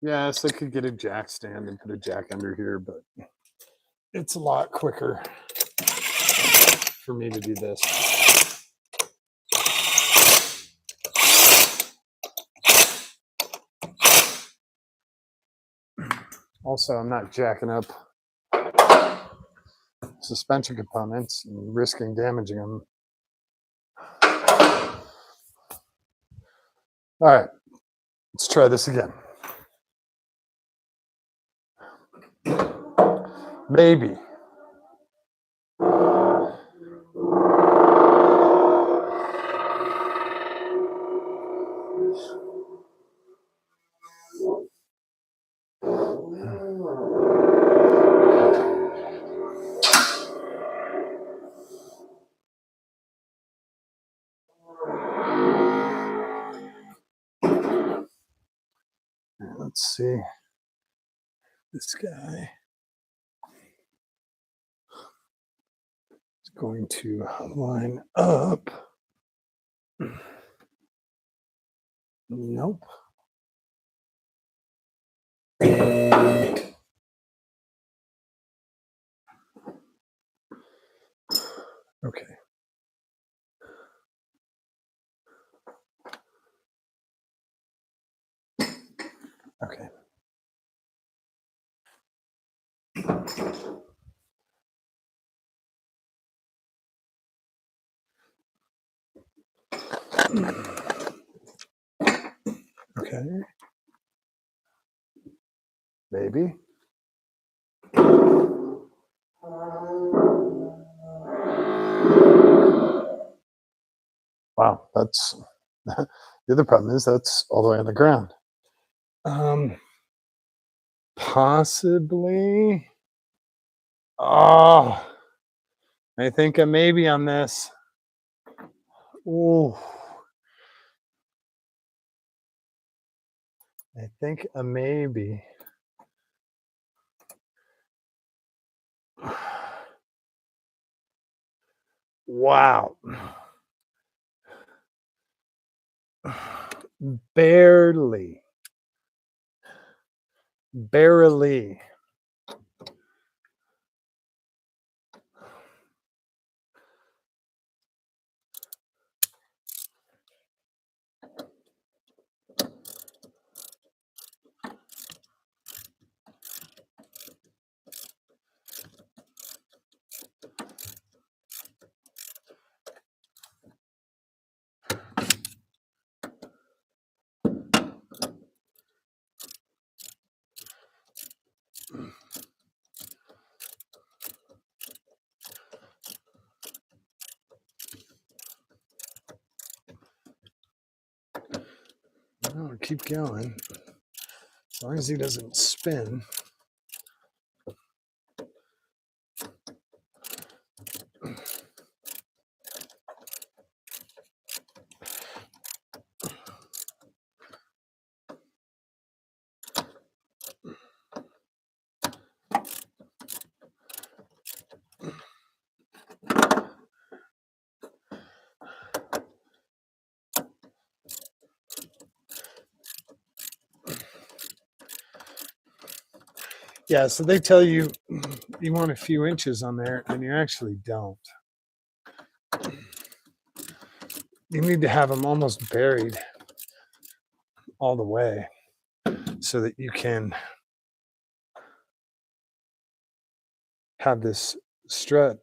Yes, I could get a jack stand and put a jack under here, but it's a lot quicker for me to do this. Also, I'm not jacking up suspension components and risking damaging them. All right, let's try this again. Maybe. Let's see. This guy is going to line up. Nope. Okay. Okay. Okay. Maybe. Wow, that's the other problem is that's all the way on the ground. Possibly. Oh, I think a maybe on this. Ooh. I think a maybe. Wow. Barely. Barely. I'll keep going. As long as he doesn't spin. Yeah, so they tell you you want a few inches on there, and you actually don't. You need to have them almost buried all the way so that you can have this strut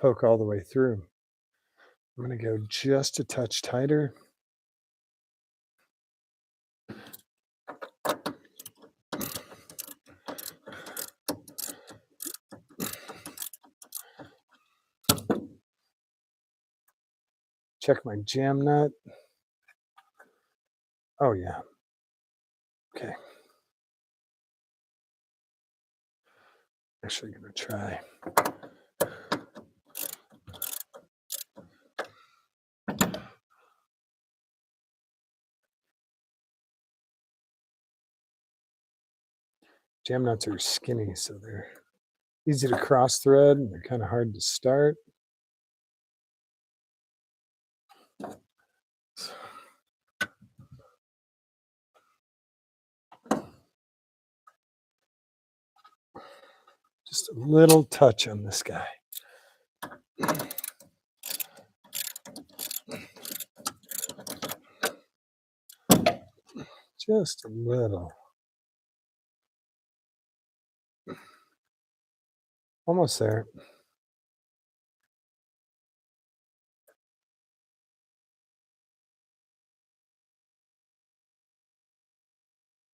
poke all the way through. I'm going to go just a touch tighter. Check my jam nut. Oh, yeah. Okay. Actually going to try. Jam nuts are skinny, so they're easy to cross thread, and they're kind of hard to start. Just a little touch on this guy. Just a little. Almost there.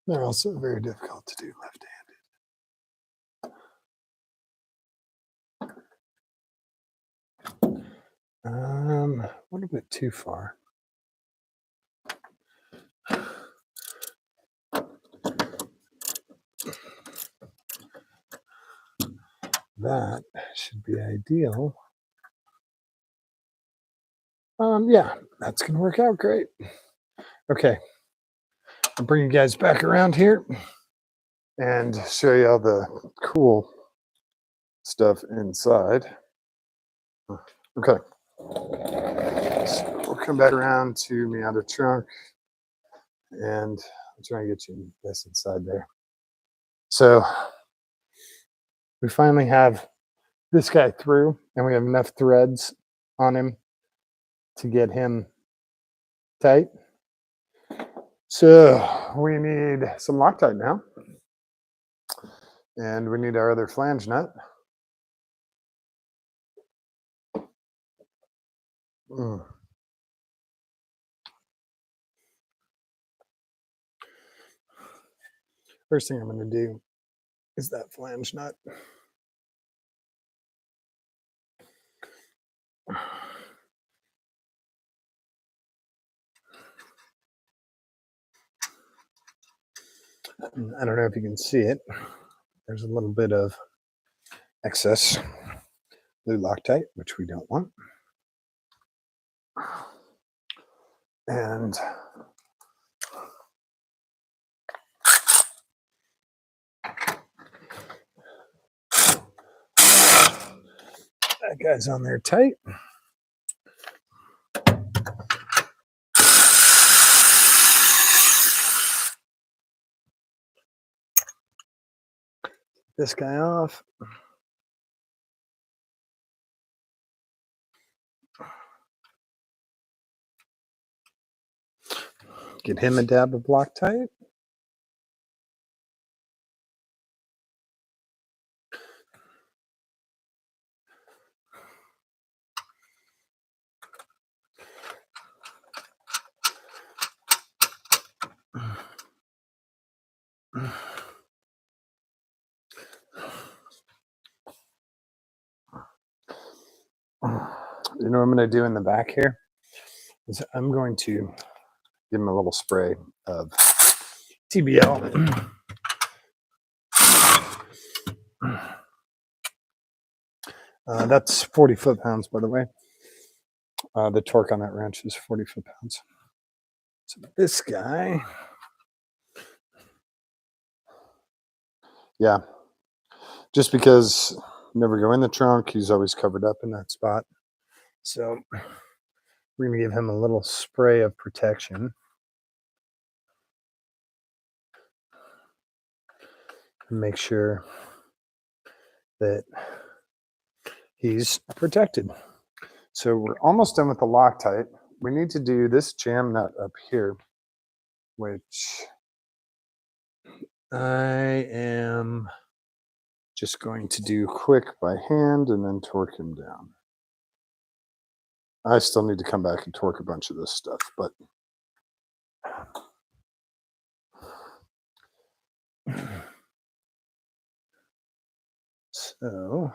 They're also very difficult to do left-handed. A little bit too far. That should be ideal. Yeah, that's gonna work out great. Okay, I'll bring you guys back around here and show you all the cool stuff inside. Okay, so we'll come back around to Miata trunk and I'll try and get you this inside there. So we finally have this guy through and we have enough threads on him to get him tight. So we need some Loctite now. And we need our other flange nut. First thing I'm going to do is that flange nut. I don't know if you can see it. There's a little bit of excess blue Loctite, which we don't want. And that guy's on there tight. This guy off. Get him a dab of Loctite. You know what I'm going to do in the back here is I'm going to give him a little spray of TBL. That's 40 foot-pounds, by the way. The torque on that wrench is 40 foot-pounds. So this guy, yeah, just because never go in the trunk, he's always covered up in that spot. So we're going to give him a little spray of protection. And make sure that he's protected. So we're almost done with the Loctite. We need to do this jam nut up here, which I am just going to do quick by hand and then torque him down. I still need to come back and torque a bunch of this stuff, but so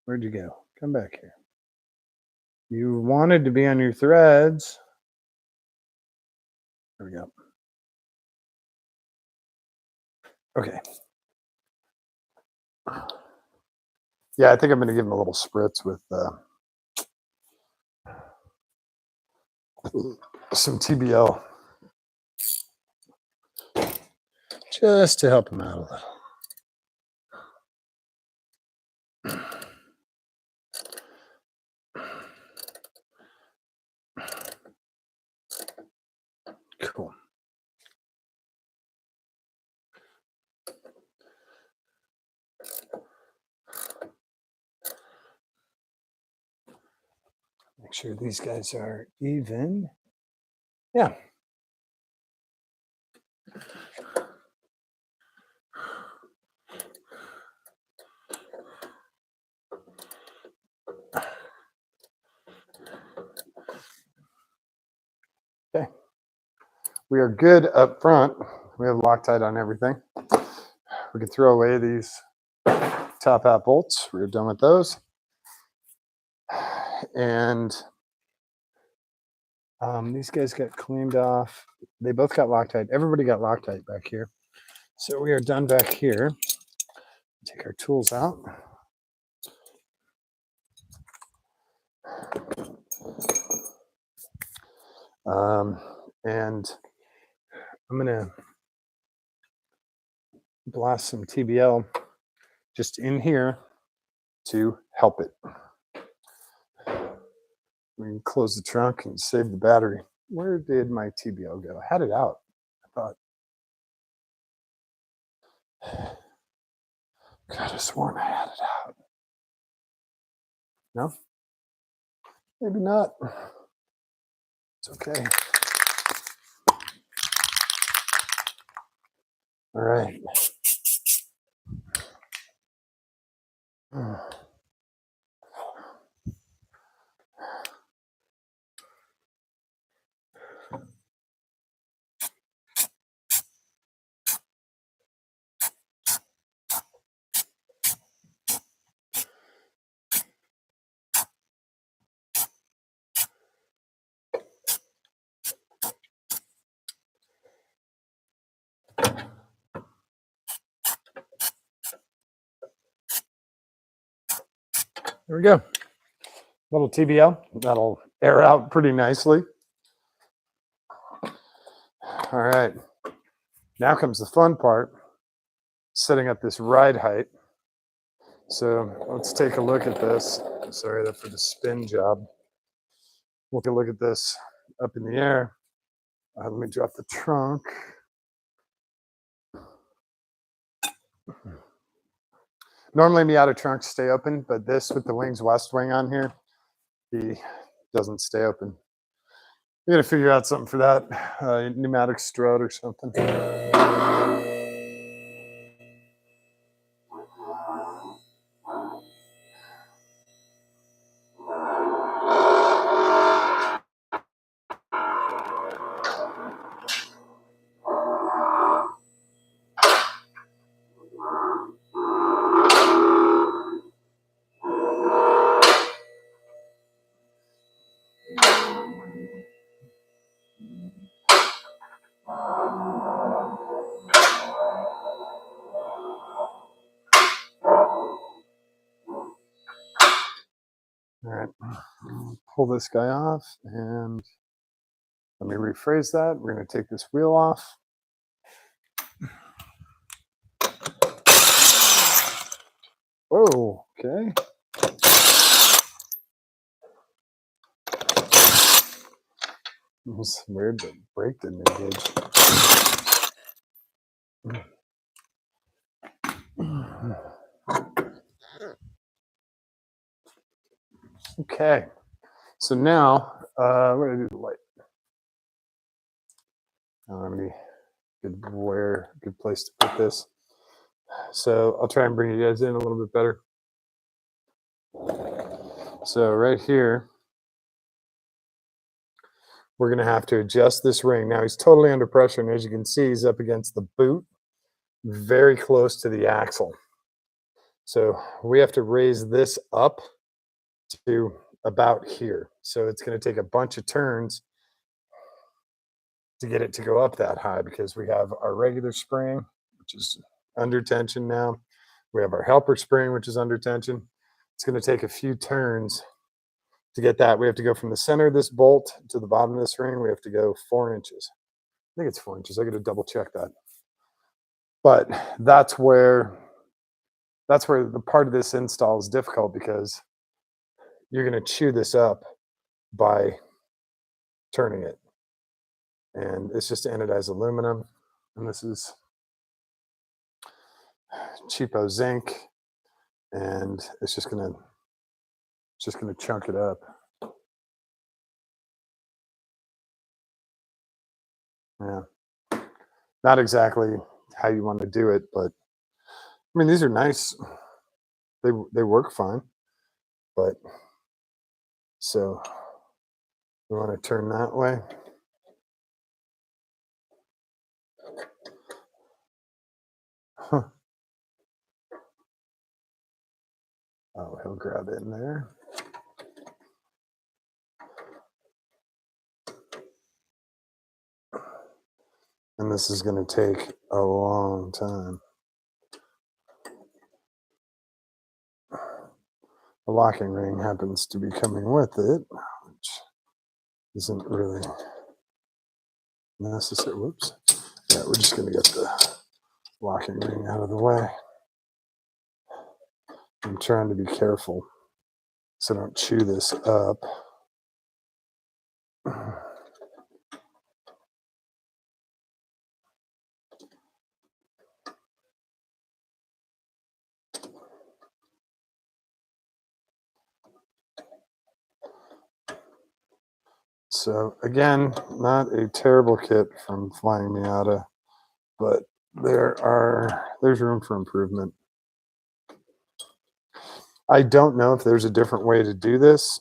where'd you go? Come back here. You wanted to be on your threads. There we go. Okay. Yeah, I think I'm going to give him a little spritz with some TBL just to help him out a little. Cool. Make sure these guys are even. Yeah. Okay. We are good up front. We have Loctite on everything. We can throw away these top hat bolts. We're done with those. And these guys got cleaned off. They both got Loctite. Everybody got Loctite back here. So we are done back here. Take our tools out. And I'm going to blast some TBL just in here to help it. We can close the trunk and save the battery. Where did my TBL go? I had it out. I thought. God, I could have sworn I had it out. No? Maybe not. It's okay. All right. There we go. Little TBL. That'll air out pretty nicely. All right. Now comes the fun part, setting up this ride height. So let's take a look at this. Sorry for the spin job. We'll take a look at this up in the air. Let me drop the trunk. Normally Miata trunks stay open, but this with the Wings West wing on here, he doesn't stay open. You gotta figure out something for that, pneumatic strut or something. All right, pull this guy off and let me rephrase that. We're going to take this wheel off. Oh, okay. It was weird that brake didn't engage. Okay, so now we're going to do the light. I don't have any good place to put this. So I'll try and bring you guys in a little bit better. So right here, we're going to have to adjust this ring. Now he's totally under pressure, and as you can see, he's up against the boot, very close to the axle. So we have to raise this up to about here. So it's going to take a bunch of turns to get it to go up that high, because we have our regular spring, which is under tension now. We have our helper spring, which is under tension. It's going to take a few turns to get that. We have to go from the center of this bolt to the bottom of this ring. We have to go 4 inches. I think it's 4 inches. I got to double check that. But that's where the part of this install is difficult, because you're going to chew this up by turning it. And it's just anodized aluminum. And this is cheapo zinc. And it's just going to chunk it up. Yeah, not exactly how you want to do it, but I mean, these are nice. They work fine, but so we want to turn that way. Huh. Oh, he'll grab in there. And this is going to take a long time. The locking ring happens to be coming with it, which isn't really necessary. Whoops. Yeah, we're just going to get the locking ring out of the way. I'm trying to be careful so I don't chew this up. So again, not a terrible kit from Flying Miata, but there's room for improvement. I don't know if there's a different way to do this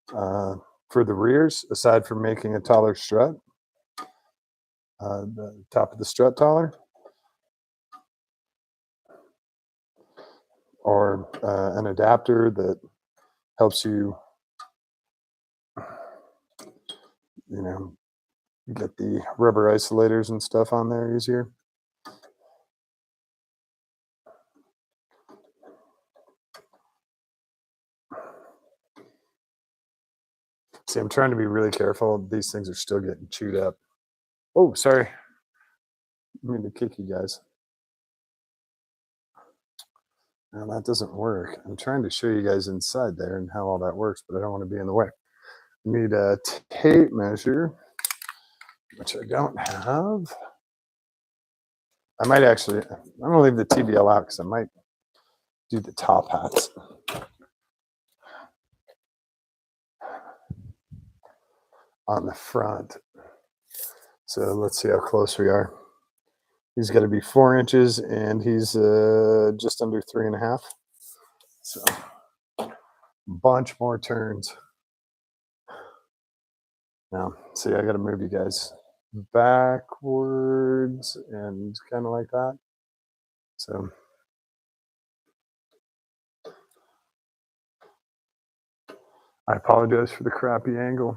for the rears, aside from making a taller strut, the top of the strut taller, or an adapter that helps you, you know, get the rubber isolators and stuff on there easier. See, I'm trying to be really careful. These things are still getting chewed up. Oh, sorry. I mean to kick you guys. Now that doesn't work. I'm trying to show you guys inside there and how all that works, but I don't want to be in the way. I need a tape measure, which I don't have. I might actually, I'm going to leave the TBL out because I might do the top hats. On the front. So let's see how close we are. He's got to be 4 inches and he's just under 3.5. So bunch more turns. Now, see, I got to move you guys backwards and kind of like that. So I apologize for the crappy angle.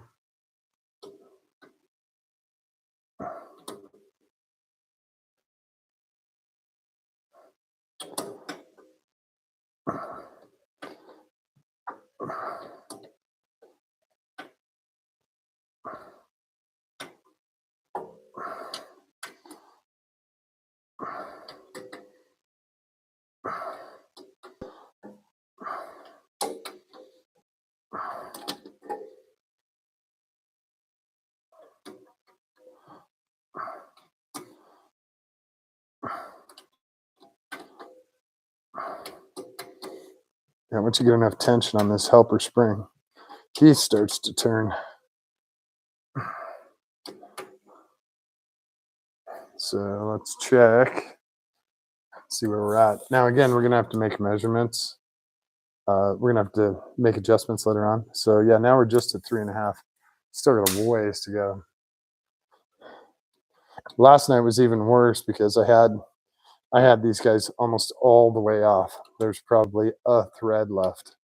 Yeah, once you get enough tension on this helper spring, he starts to turn. So let's check, see where we're at. Now, again, we're going to have to make measurements. We're going to have to make adjustments later on. So yeah, now we're just at 3.5. Still got a ways to go. Last night was even worse because I had these guys almost all the way off. There's probably a thread left.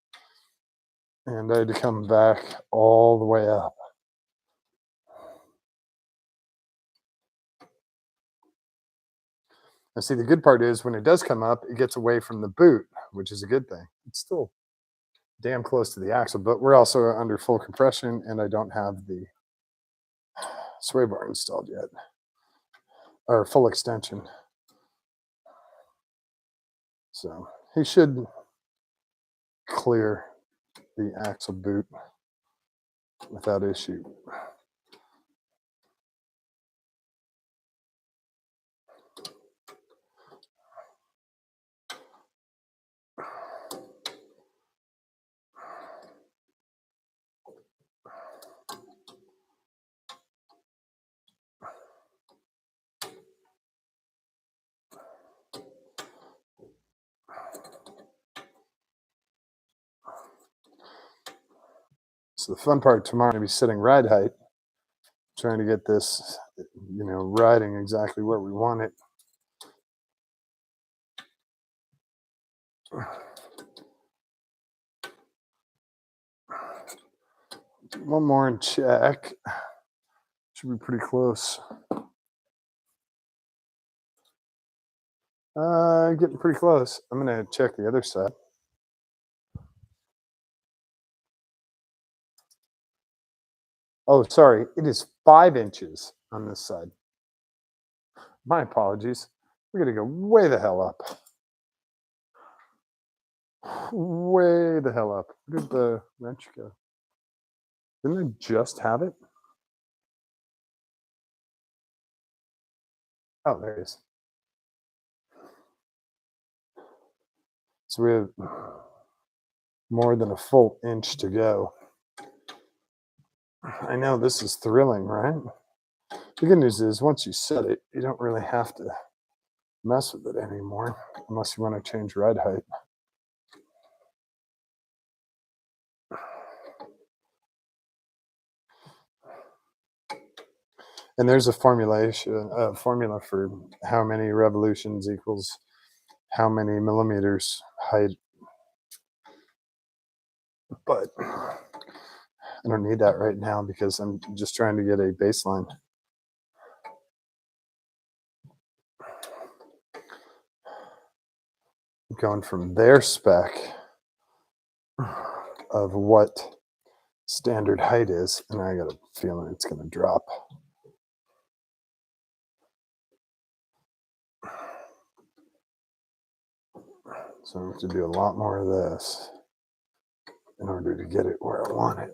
And I had to come back all the way up. Now, see, the good part is when it does come up, it gets away from the boot, which is a good thing. It's still damn close to the axle, but we're also under full compression, and I don't have the sway bar installed yet, or full extension. So he should clear the axle boot without issue. So the fun part tomorrow will be setting ride height, trying to get this, riding exactly where we want it. One more and check. Should be pretty close. Getting pretty close. I'm gonna check the other side. Oh, sorry. It is 5 inches on this side. My apologies. We're gonna go way the hell up. Way the hell up. Where did the wrench go? Didn't I just have it? Oh, there it is. So we have more than a full inch to go. I know this is thrilling, right? The good news is once you set it, you don't really have to mess with it anymore unless you want to change ride height. And there's a formula for how many revolutions equals how many millimeters height. But I don't need that right now because I'm just trying to get a baseline. Going from their spec of what standard height is, and I got a feeling it's going to drop. So I have to do a lot more of this in order to get it where I want it.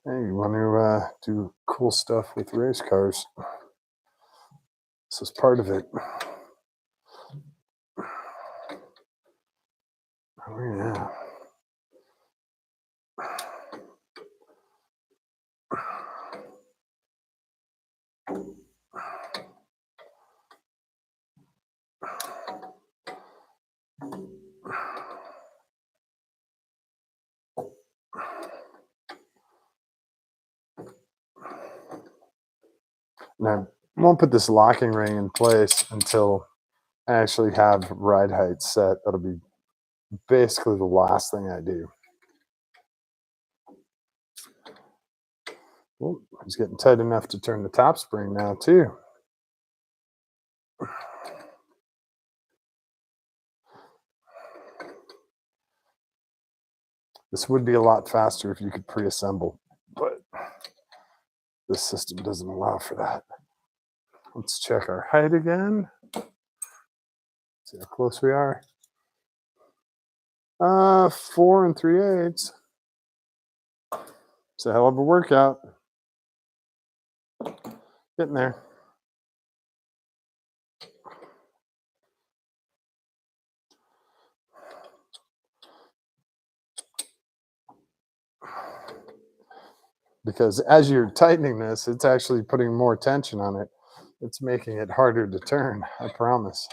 Hey, you want to do cool stuff with race cars? This is part of it. Oh, yeah. Now, I won't put this locking ring in place until I actually have ride height set. That'll be basically the last thing I do. Well, it's getting tight enough to turn the top spring now, too. This would be a lot faster if you could pre-assemble, but this system doesn't allow for that. Let's check our height again. See how close we are. 4 3/8. It's a hell of a workout. Getting there. Because as you're tightening this, it's actually putting more tension on it. It's making it harder to turn, I promise.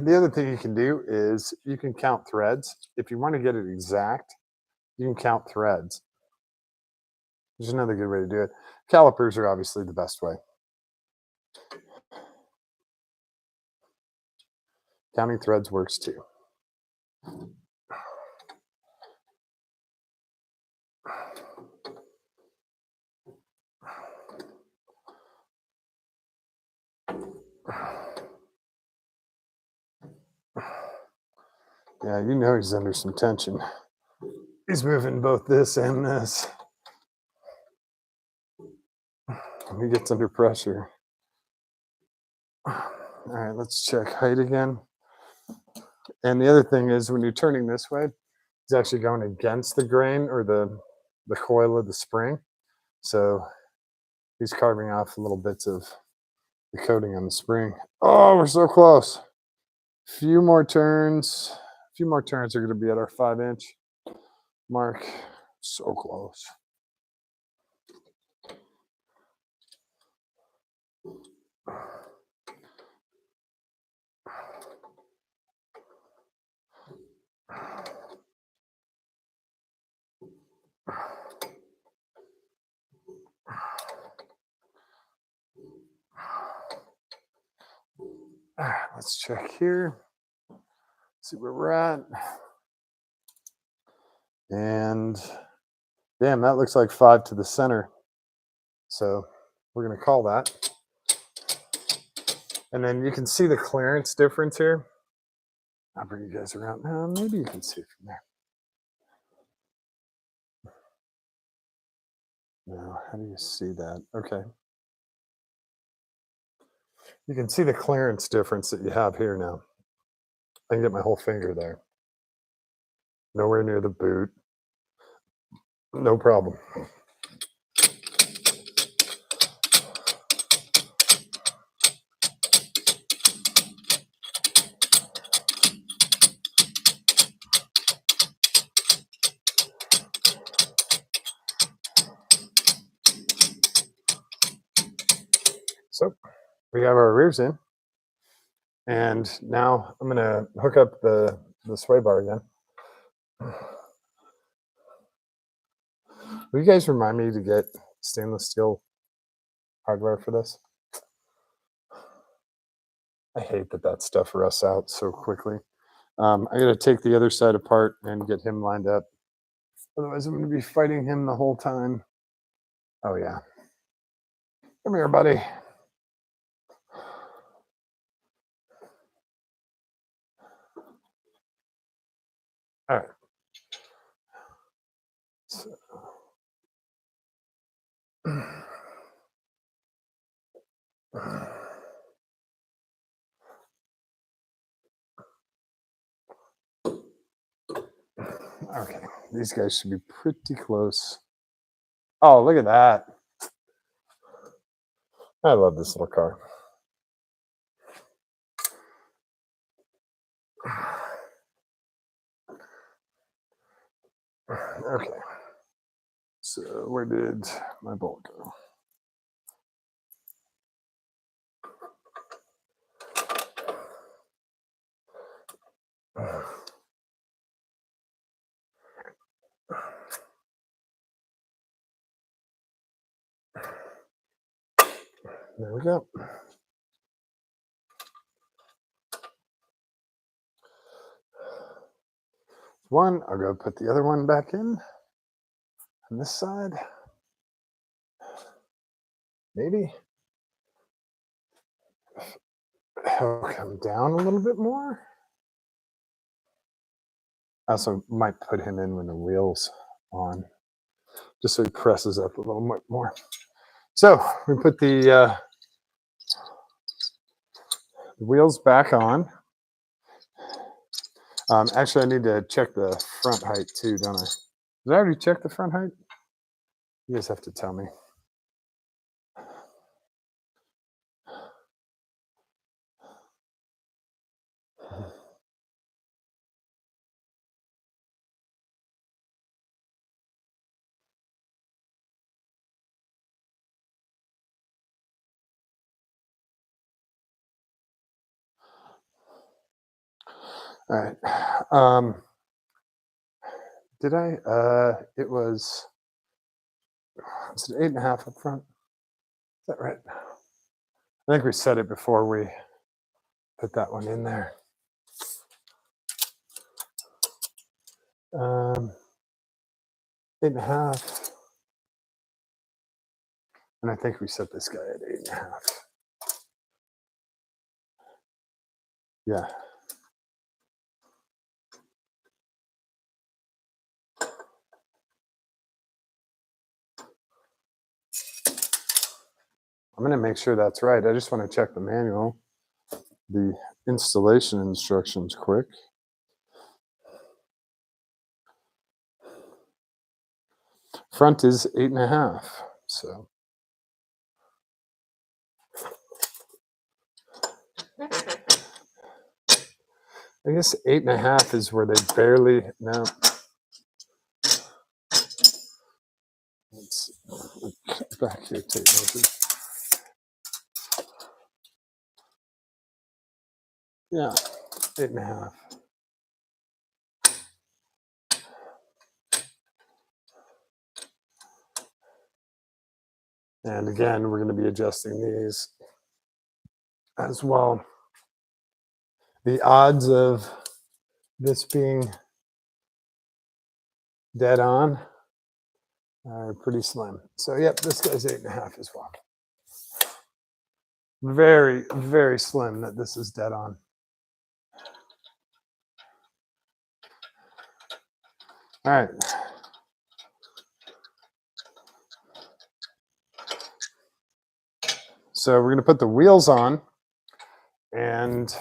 The other thing you can do is you can count threads. If you want to get it exact, you can count threads. There's another good way to do it. Calipers are obviously the best way. Counting threads works too. Yeah, you know he's under some tension. He's moving both this and this. He gets under pressure. All right, let's check height again. And the other thing is when you're turning this way, it's actually going against the grain or the coil of the spring. So he's carving off little bits of the coating on the spring. Oh, we're so close. Few more turns. A few more turns are going to be at our 5-inch mark. So close. Let's check here. See where we're at. And damn, that looks like 5 to the center. So we're going to call that. And then you can see the clearance difference here. I'll bring you guys around. Now, maybe you can see from there. Now, how do you see that? Okay. You can see the clearance difference that you have here now. I can get my whole finger there. Nowhere near the boot. No problem. So we have our rears in. And now I'm going to hook up the sway bar again. Will you guys remind me to get stainless steel hardware for this? I hate that stuff rusts out so quickly. I got to take the other side apart and get him lined up. Otherwise, I'm going to be fighting him the whole time. Oh, yeah. Come here, buddy. All right. So, okay, these guys should be pretty close. Oh, look at that. I love this little car. Okay. So where did my bolt go? There we go. One, I'll go put the other one back in on this side. Maybe. He'll come down a little bit more. I also might put him in when the wheel's on, just so he presses up a little bit more. So we put the wheels back on. Actually, I need to check the front height too, don't I? Did I already check the front height? You guys have to tell me. All right. Did I? It was it 8.5 up front? Is that right? I think we said it before we put that one in there. 8.5. And I think we set this guy at 8.5. Yeah. I'm going to make sure that's right. I just want to check the manual, the installation instructions quick. Front is 8.5. So I guess 8.5 is where they barely, no. Let's back here, tape measure. Yeah, 8.5. And again, we're going to be adjusting these as well. The odds of this being dead on are pretty slim. So yep, this guy's 8.5 as well. Very, very slim that this is dead on. All right. So we're going to put the wheels on, and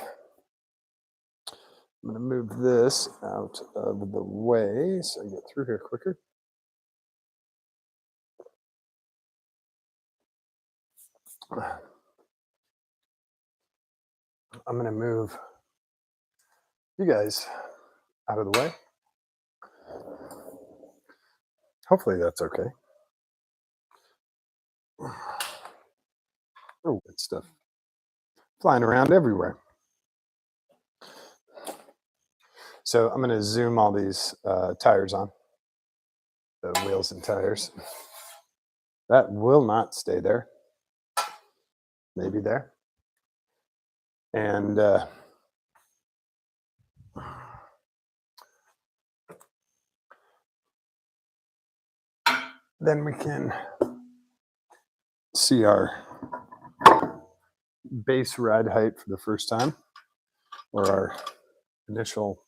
I'm going to move this out of the way so I get through here quicker. I'm going to move you guys out of the way. Hopefully that's okay. Oh, good stuff. Flying around everywhere. So I'm going to zoom all these tires on, the wheels and tires. That will not stay there. Maybe there. And then we can see our base ride height for the first time, or our initial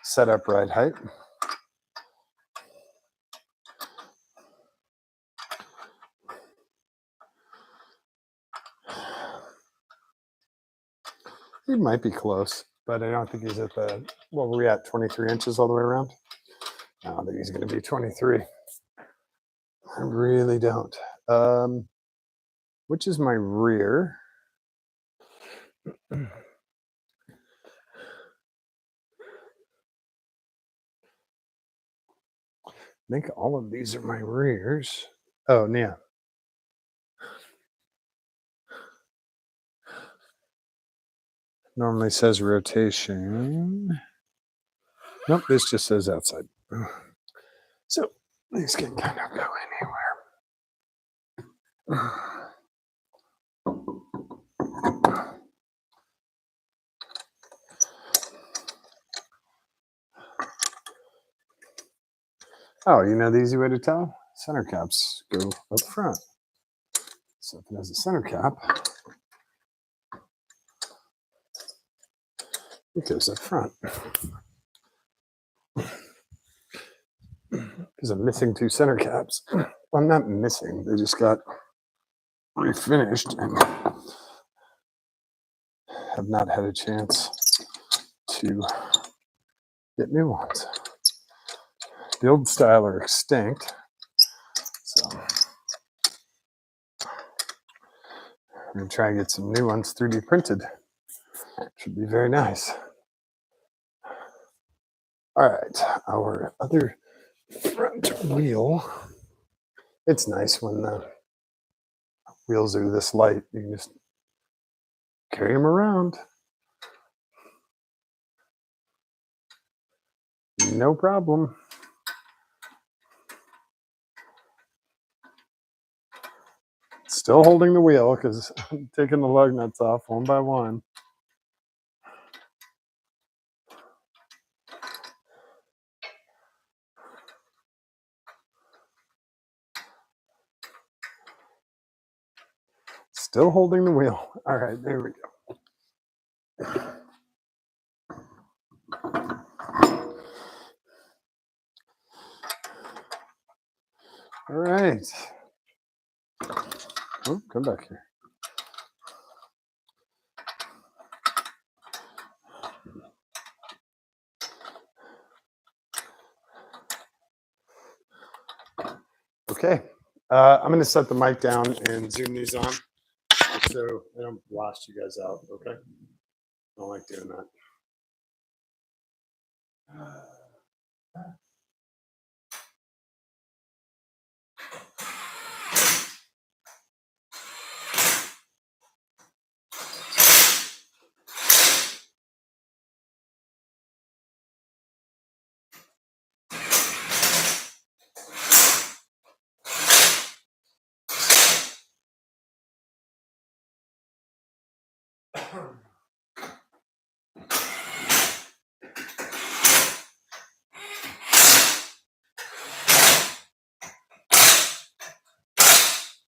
setup ride height. He might be close, but I don't think he's at the, well, we're at 23 inches all the way around. I don't think he's going to be 23. I really don't. Which is my rear? I think all of these are my rears. Oh, yeah. Normally says rotation. Nope, this just says outside. So these can kind of go anywhere. Oh, you know the easy way to tell? Center caps go up front. So if it has a center cap, it goes up front. Because I'm missing 2 center caps. Well, I'm not missing. They just got refinished and have not had a chance to get new ones. The old style are extinct. So I'm going to try and get some new ones 3D printed. Should be very nice. All right, our other front wheel. It's nice when the wheels are this light. You can just carry them around. No problem. Still holding the wheel because I'm taking the lug nuts off one by one. Still holding the wheel. All right, there we go. All right. Oh, come back here. Okay, I'm going to set the mic down and zoom these on so I don't blast you guys out. Okay, I don't like doing that.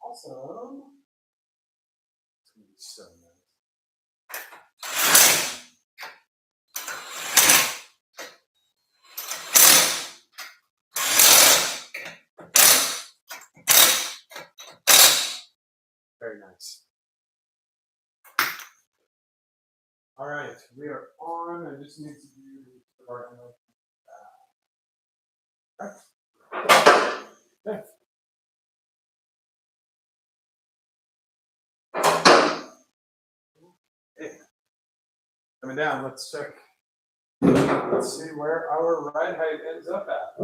Awesome. It's gonna be so nice. Very nice. All right, we are on. I just need to do the part. Okay. Hey, coming down. Let's check. Let's see where our ride height ends up at.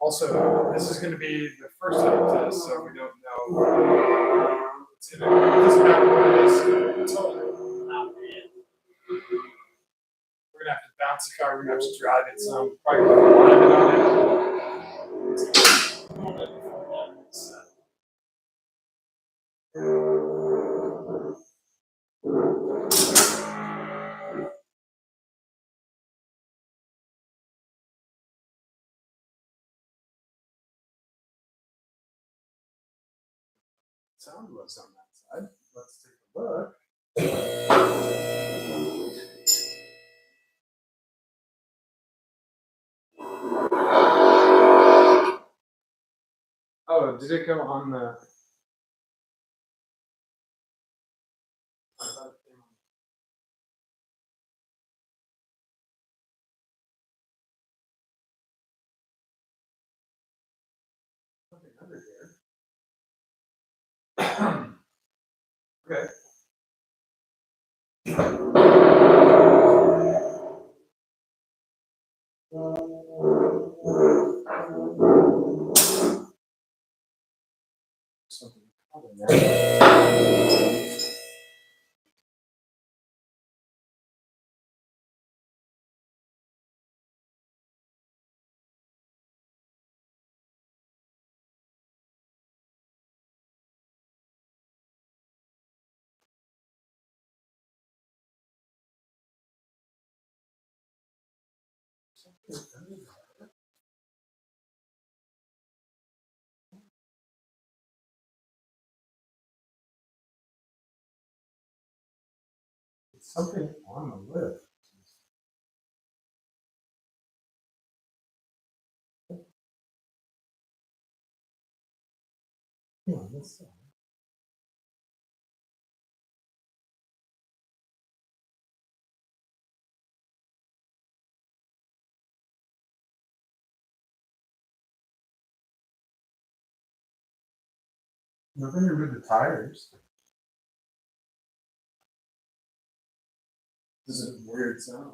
Also, this is going to be the first height test, so we don't know. It's going to, it doesn't matter what it is until we're not in. We're going to have to bounce the car. We're going to have to drive it some. Probably put a alignment on it. It's gonna be a little bit before that is set. Sound was on that side. Let's take a look. Oh, did it go on the? I thought it came on. Something under here. Okay. Something in there. It's something on the lip. Yeah, this side. Nothing to remove the tires. This is a weird sound.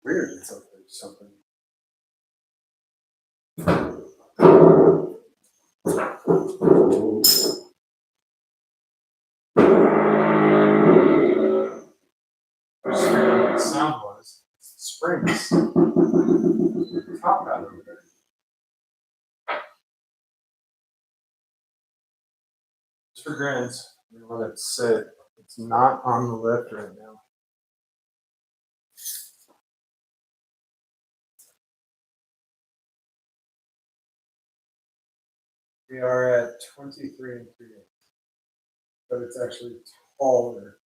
Weird. It's like there's something. I just figured out what the sound was. It's the springs. Top out over there. Just for grins, I'm gonna let it sit. It's not on the lift right now. We are at 23 and 3/8, but it's actually taller,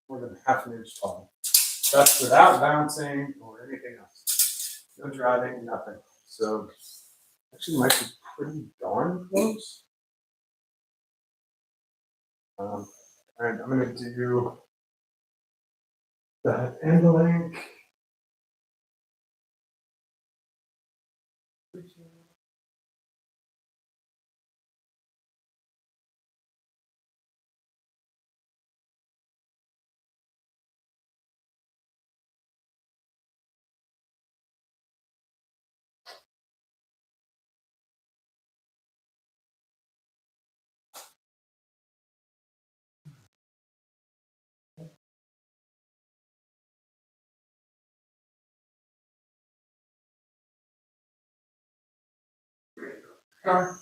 more than half an inch tall. That's without bouncing or anything else. No driving, nothing. So actually might be pretty darn close. All right, I'm gonna do that end link. Car.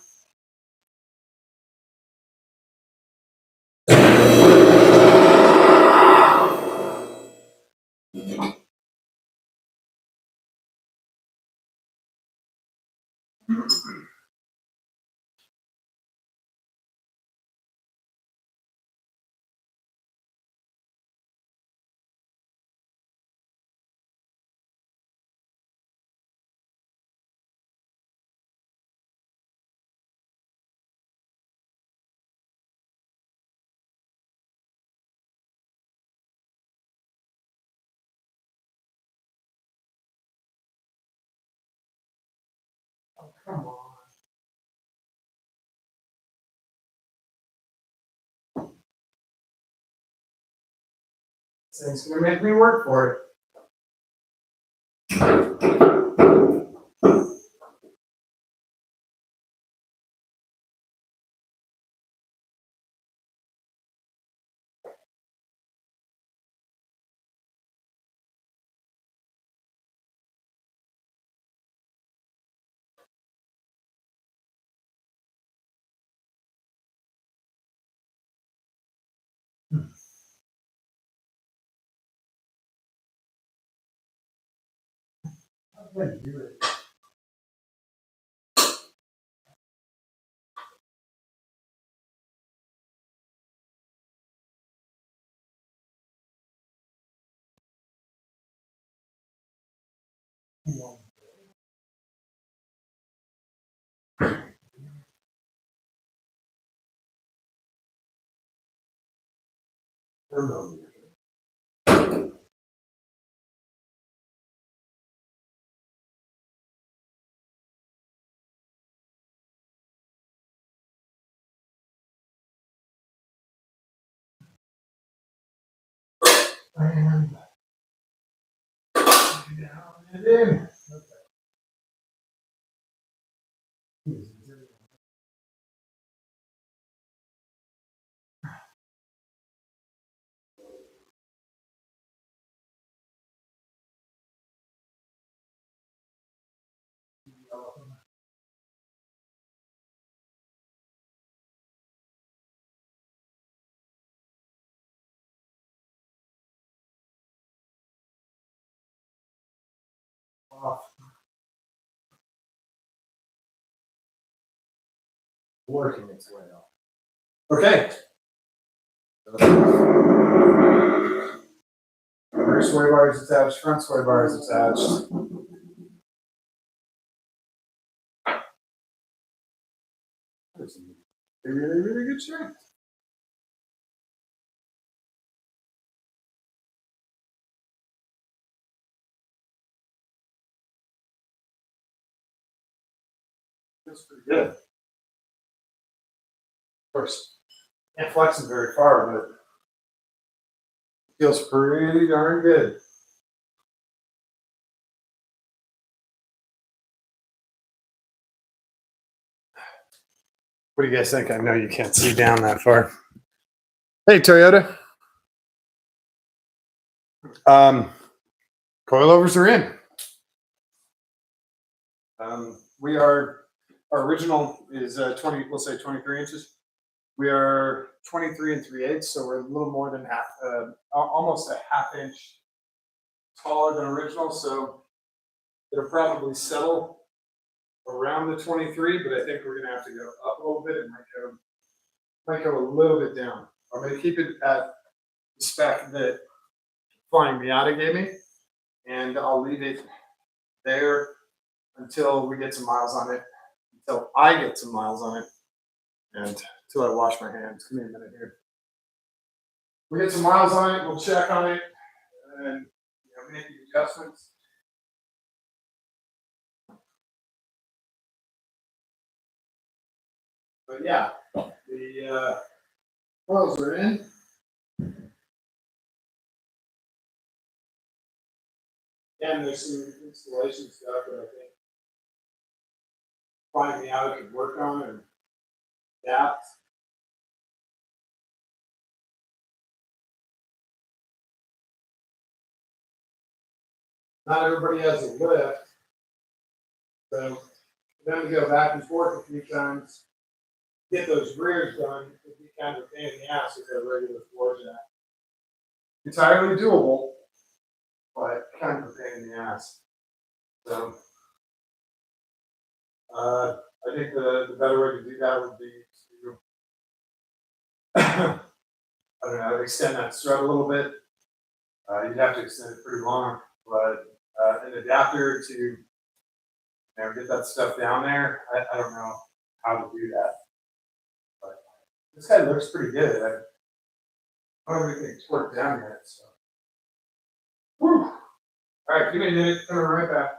Oh, come on. This thing's gonna make me work for it. How did I do it? Come on. And down and in. Okay. Off. Working its way off. Okay. Rear sway bar is attached, front sway bar is attached. There's some really, really good strength. Feels pretty good. Of course, can't flex it very far, but it feels pretty darn good. What do you guys think? I know you can't see down that far. Hey, Toyota. Coilovers are in. We are, our original is 20, we'll say 23 inches. We are 23 and 3/8, so we're a little more than half, almost a half inch taller than original. So it'll probably settle around the 23, but I think we're gonna have to go up a little bit. It might go a little bit down. I'm gonna keep it at the spec that Flying Miata gave me, and I'll leave it there until we get some miles on it, until I get some miles on it, and until I wash my hands. Give me a minute here. We get some miles on it, we'll check on it, and make the adjustments. But yeah, the coils are in. And there's some installation stuff that I think Flying Miata could work on and adapt. Not everybody has a lift, so for them to go back and forth a few times, get those rears done, would be kind of a pain in the ass with their regular floor jack. Entirely doable, but kind of a pain in the ass. So I think the better way to do that would be to I don't know, extend that strut a little bit. You'd have to extend it pretty long, but an adapter to get that stuff down there. I don't know how to do that, but this guy looks pretty good. I don't think it's worked down yet. So, whew. All right, give me a minute. Coming right back.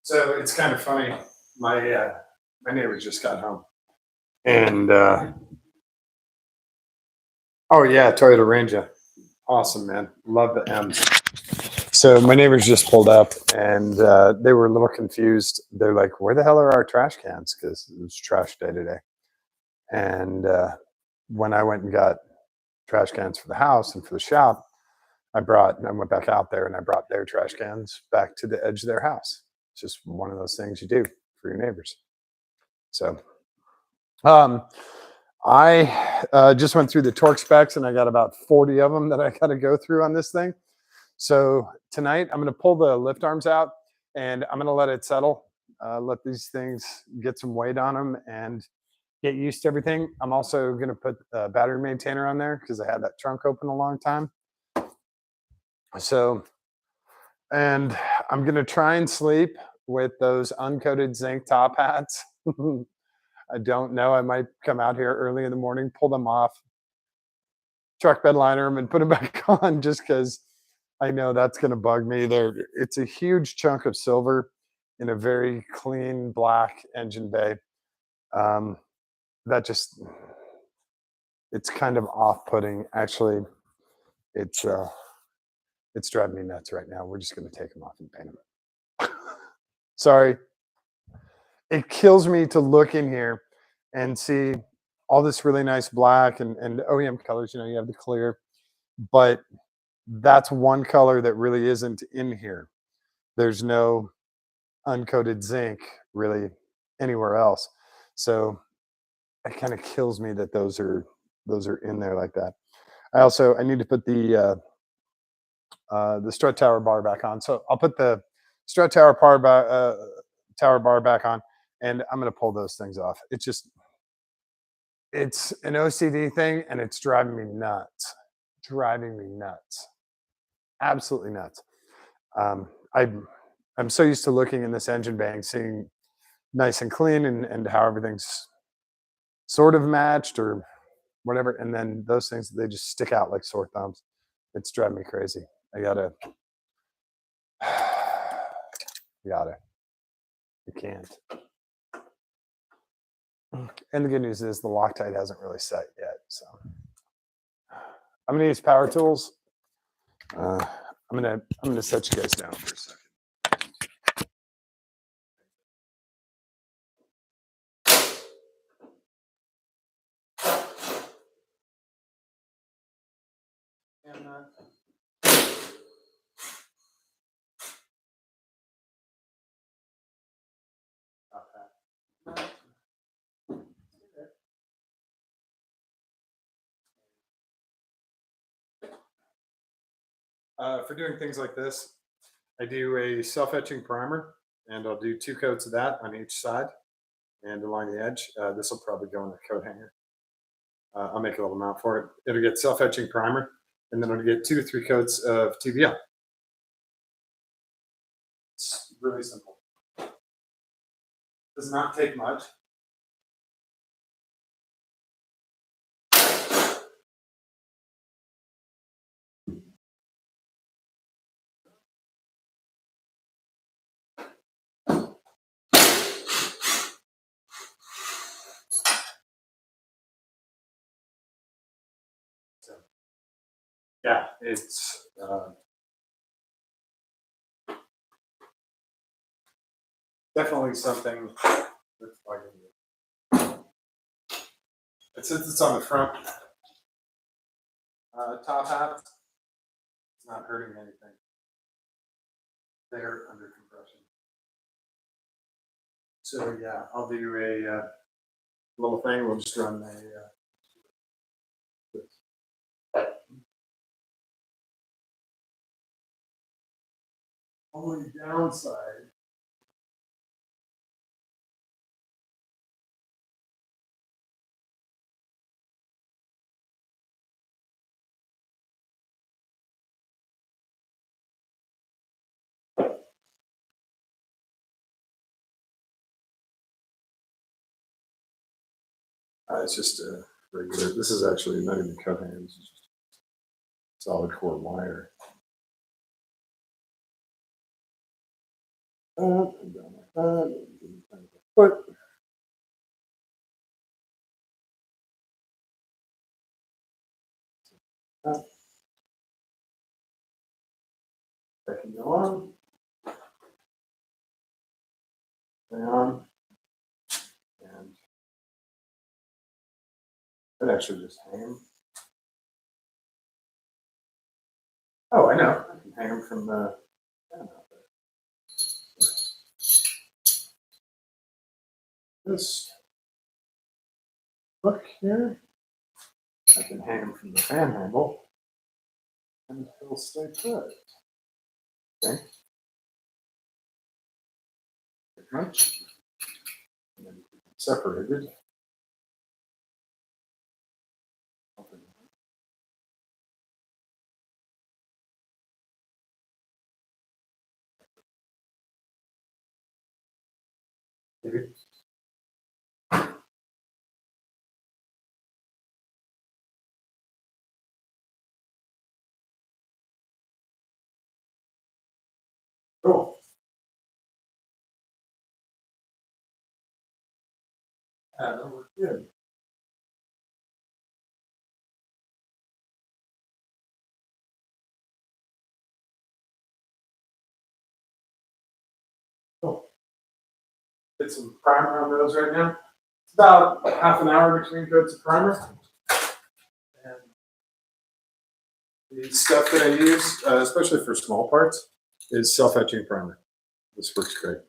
So it's kind of funny. My neighbors just got home, and oh yeah, Toyota Ranger, awesome man, love the M's. So my neighbors just pulled up, and they were a little confused. They're like, "Where the hell are our trash cans?" Because it was trash day today. And when I went and got trash cans for the house and for the shop, I went back out there and I brought their trash cans back to the edge of their house. It's just one of those things you do for your neighbors. So um, I just went through the torque specs and I got about 40 of them that I got to go through on this thing. So tonight I'm going to pull the lift arms out and I'm going to let it settle, let these things get some weight on them and get used to everything. I'm also going to put a battery maintainer on there because I had that trunk open a long time. So, and I'm going to try and sleep with those uncoated zinc top hats. I don't know. I might come out here early in the morning, pull them off, truck bed liner them, and put them back on just because I know that's going to bug me. It's a huge chunk of silver in a very clean black engine bay. That just, it's kind of off-putting. Actually, it's it's driving me nuts right now. We're just going to take them off and paint them. Sorry. It kills me to look in here and see all this really nice black and OEM colors. You have the clear, but that's one color that really isn't in here. There's no uncoated zinc really anywhere else. So it kind of kills me that those are in there like that. I need to put the strut tower bar back on. So I'll put the strut tower bar back on, and I'm going to pull those things off. It's an OCD thing, and it's driving me nuts. Driving me nuts. Absolutely nuts. Um, I'm so used to looking in this engine bank, seeing nice and clean, and how everything's sort of matched or whatever, and then those things they just stick out like sore thumbs. It's driving me crazy. I gotta. Gotta. You can't. And the good news is the Loctite hasn't really set yet. So I'm gonna use power tools. I'm gonna set you guys down for a second. And, okay. For doing things like this, I do a self-etching primer, and I'll do 2 coats of that on each side and along the edge. This will probably go in the coat hanger. I'll make a little mount for it. It'll get self-etching primer, and then it'll get 2 to 3 coats of TBL. It's really simple. Does not take much. So, yeah, it's definitely something that's bugging me. But since it's on the front top hat, it's not hurting anything. They're under compression. So yeah, I'll do a little thing. We'll just run only downside. It's just a regular. This is actually not even coat hanger. This is just solid core wire. and down like that. But that can go on, down, and it actually just hang them. Oh, I know. I can hang them from the. This hook here, I can hang them from the fan handle, and it'll stay put. Okay. Pretty much. And then separated. Maybe. Cool. That worked good. Cool. Get some primer on those right now. It's about half an hour between coats of primer. And the stuff that I use, especially for small parts, is self-etching primer. This works great.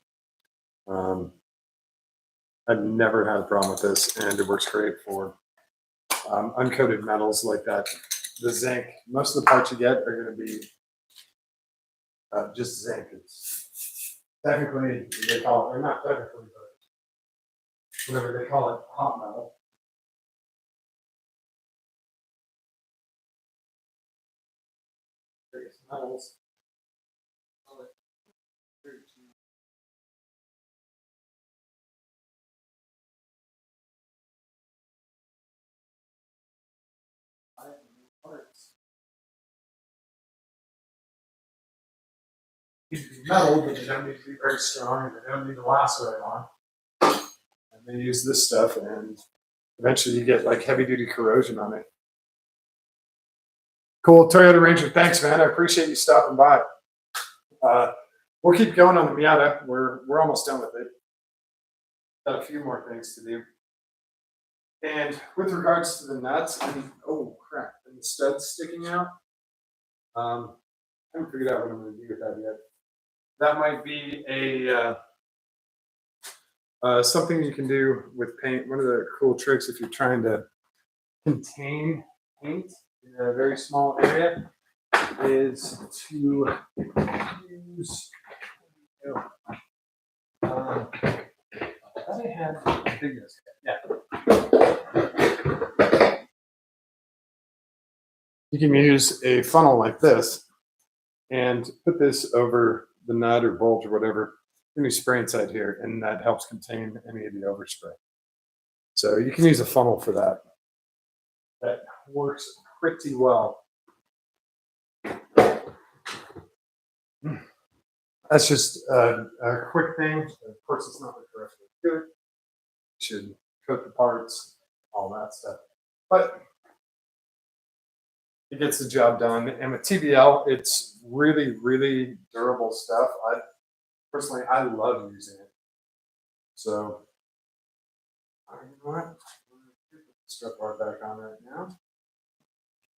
I've never had a problem with this, and it works great for uncoated metals like that. The zinc, most of the parts you get are going to be just zinc. It's technically, they call it, or not technically, but whatever they call it, hot metal. Various metals. Parts. Need to be metal, but they don't need to be very strong, and they don't need to last very long. And they use this stuff, and eventually you get like heavy duty corrosion on it. Cool, Toyota Ranger. Thanks, man. I appreciate you stopping by. We'll keep going on the Miata. We're almost done with it. Got a few more things to do. And with regards to the nuts, and oh crap, and the studs sticking out. I haven't figured out what I'm going to do with that yet. That might be a something you can do with paint. One of the cool tricks if you're trying to contain paint in a very small area is to use. I thought I had bigness. Yeah. You can use a funnel like this and put this over the nut or bolt or whatever. Any spray inside here, and that helps contain any of the overspray. So you can use a funnel for that. That works pretty well. That's just a quick thing. Of course, it's not the correct way to do it. You should coat the parts, all that stuff. But it gets the job done. And with TBL, it's really, really durable stuff. Personally, I love using it. So, you know what? I'm going to put the strip bar back on right now.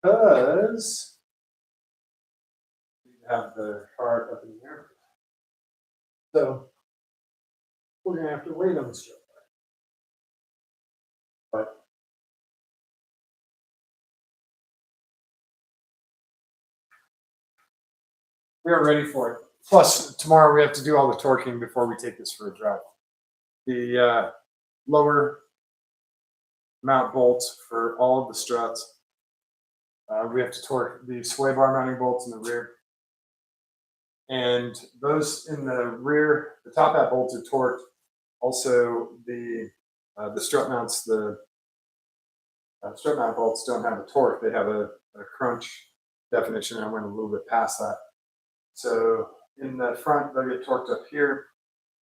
Because we have the card up in here. So, we're going to have to wait on the strip bar. But we are ready for it. Plus, tomorrow we have to do all the torquing before we take this for a drive. The lower mount bolts for all of the struts. We have to torque the sway bar mounting bolts in the rear. And those in the rear, the top hat bolts are torqued. Also, the strut mounts, the strut mount bolts don't have a torque. They have a crunch definition. I went a little bit past that. So in the front, they'll get torqued up here.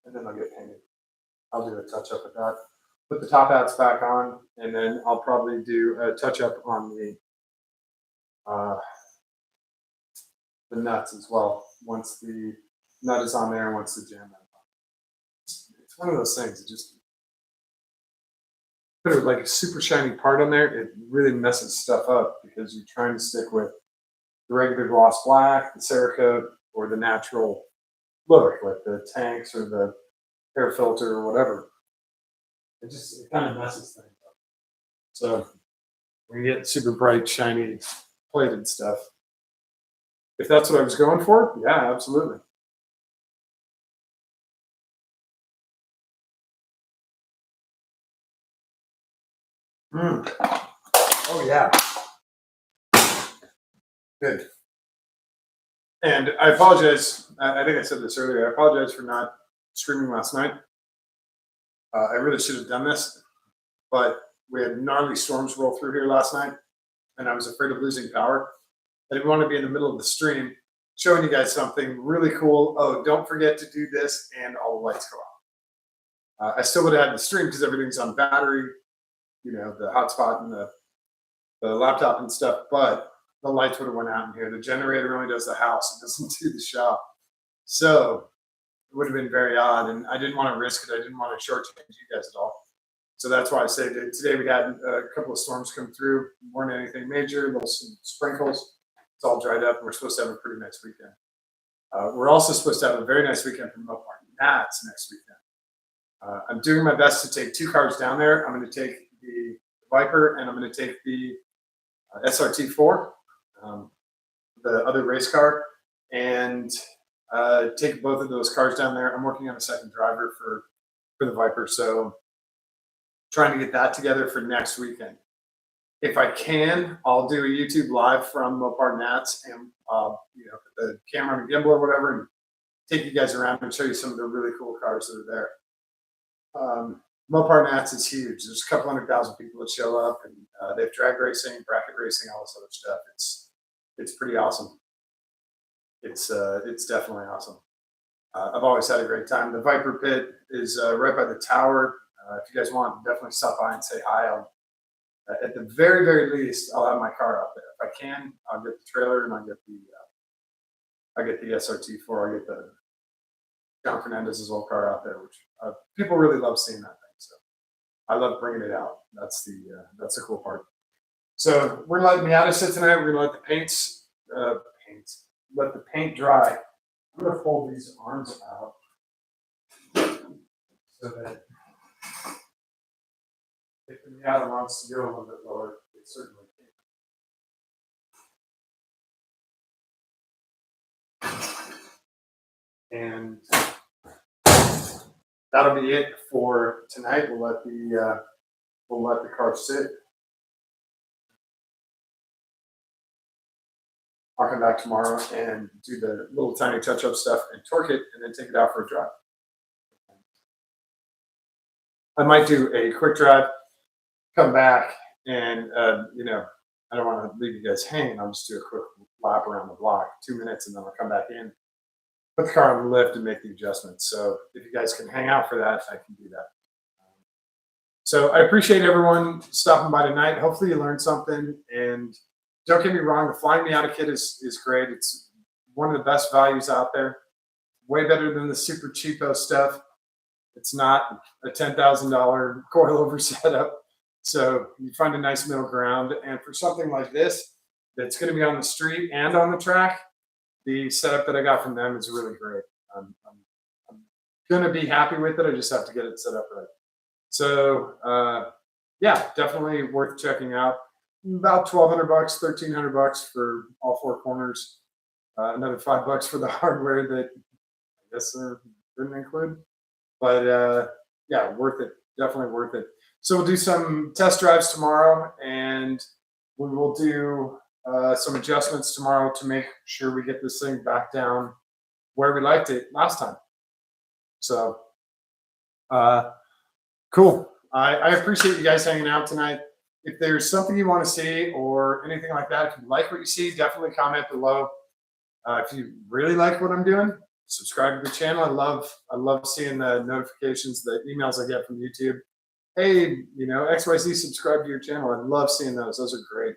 and then they'll get painted. I'll do a touch up with that. Put the top hats back on, and then I'll probably do a touch up on the nuts as well. Once the nut is on there, and once the jam nut is on. It's one of those things. It just put like a super shiny part on there. It really messes stuff up because you're trying to stick with the regular gloss black, the Cerakote, or the natural look, like the tanks or the air filter or whatever. It kind of messes things up. So when you get super bright, shiny, plated stuff, if that's what I was going for, yeah, absolutely. Oh yeah, good. And I apologize. I think I said this earlier. I apologize for not streaming last night. I really should have done this, but we had gnarly storms roll through here last night, and I was afraid of losing power. I didn't want to be in the middle of the stream showing you guys something really cool. Oh, don't forget to do this, and all the lights go off. I still would have had the stream because everything's on battery, the hotspot and the laptop and stuff, but the lights would have went out in here. The generator only does the house; it doesn't do the shop. So it would have been very odd, and I didn't want to risk it. I didn't want to shortchange you guys at all. So that's why I say that today we had a couple of storms come through. Weren't anything major, little sprinkles. It's all dried up, and we're supposed to have a pretty nice weekend. We're also supposed to have a very nice weekend from Mopar. That's next weekend. I'm doing my best to take 2 cars down there. I'm going to take the Viper, and I'm going to take the SRT4, the other race car, and take both of those cars down there. I'm working on a second driver for the Viper, so trying to get that together for next weekend. If I can, I'll do a YouTube live from Mopar Nats and the camera and gimbal or whatever, and take you guys around and show you some of the really cool cars that are there. Mopar Nats is huge. There's a couple 100,000 people that show up, and they have drag racing, bracket racing, all this other stuff. It's pretty awesome. It's definitely awesome. I've always had a great time. The Viper Pit is right by the tower. If you guys want, definitely stop by and say hi. At the very, very least, I'll have my car out there. If I can, I'll get the trailer and I'll get the SRT4. I'll get the John Fernandez's old car out there, which people really love seeing that thing. So I love bringing it out. That's the cool part. So we're gonna let Miata sit tonight. We're gonna let the paint dry. I'm gonna fold these arms out so that if the Miata wants to go a little bit lower, it certainly can. And that'll be it for tonight. We'll let the car sit. I'll come back tomorrow and do the little tiny touch-up stuff and torque it, and then take it out for a drive. I might do a quick drive, come back, and I don't want to leave you guys hanging. I'll just do a quick lap around the block, 2 minutes, and then I'll come back in, put the car on the lift, and make the adjustments. So if you guys can hang out for that, I can do that. So I appreciate everyone stopping by tonight. Hopefully you learned something. And don't get me wrong, the Flying Miata kit is great. It's one of the best values out there. Way better than the super cheapo stuff. It's not a $10,000 coilover setup. So you find a nice middle ground. And for something like this, that's going to be on the street and on the track, the setup that I got from them is really great. I'm going to be happy with it. I just have to get it set up right. So, yeah, definitely worth checking out. About $1,200, $1,300 for all 4 corners. Another $5 for the hardware that I guess didn't include. But yeah, worth it. Definitely worth it. So we'll do some test drives tomorrow, and we will do some adjustments tomorrow to make sure we get this thing back down where we liked it last time. So, cool. I appreciate you guys hanging out tonight. If there's something you want to see or anything like that, if you like what you see, definitely comment below. If you really like what I'm doing, subscribe to the channel. I love seeing the notifications, the emails I get from YouTube. Hey, XYZ, subscribe to your channel. I love seeing those. Those are great.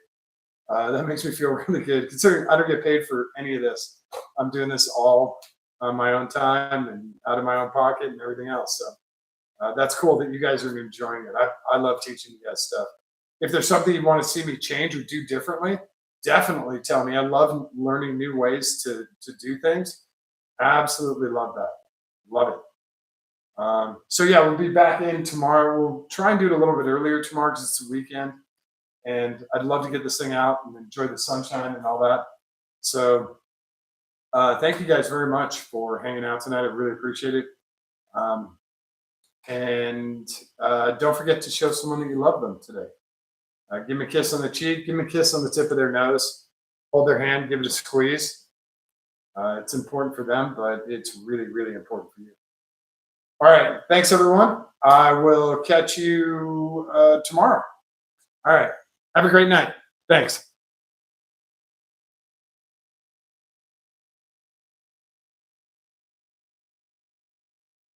That makes me feel really good, considering I don't get paid for any of this. I'm doing this all on my own time and out of my own pocket and everything else. So that's cool that you guys are enjoying it. I love teaching you guys stuff. If there's something you want to see me change or do differently, definitely tell me. I love learning new ways to do things. Absolutely love that. Love it. So yeah, we'll be back in tomorrow. We'll try and do it a little bit earlier tomorrow because it's a weekend, and I'd love to get this thing out and enjoy the sunshine and all that. So thank you guys very much for hanging out tonight. I really appreciate it. And don't forget to show someone that you love them today. Give them a kiss on the cheek. Give them a kiss on the tip of their nose. Hold their hand. Give it a squeeze. It's important for them, but it's really, really important for you. All right. Thanks, everyone. I will catch you tomorrow. All right. Have a great night. Thanks.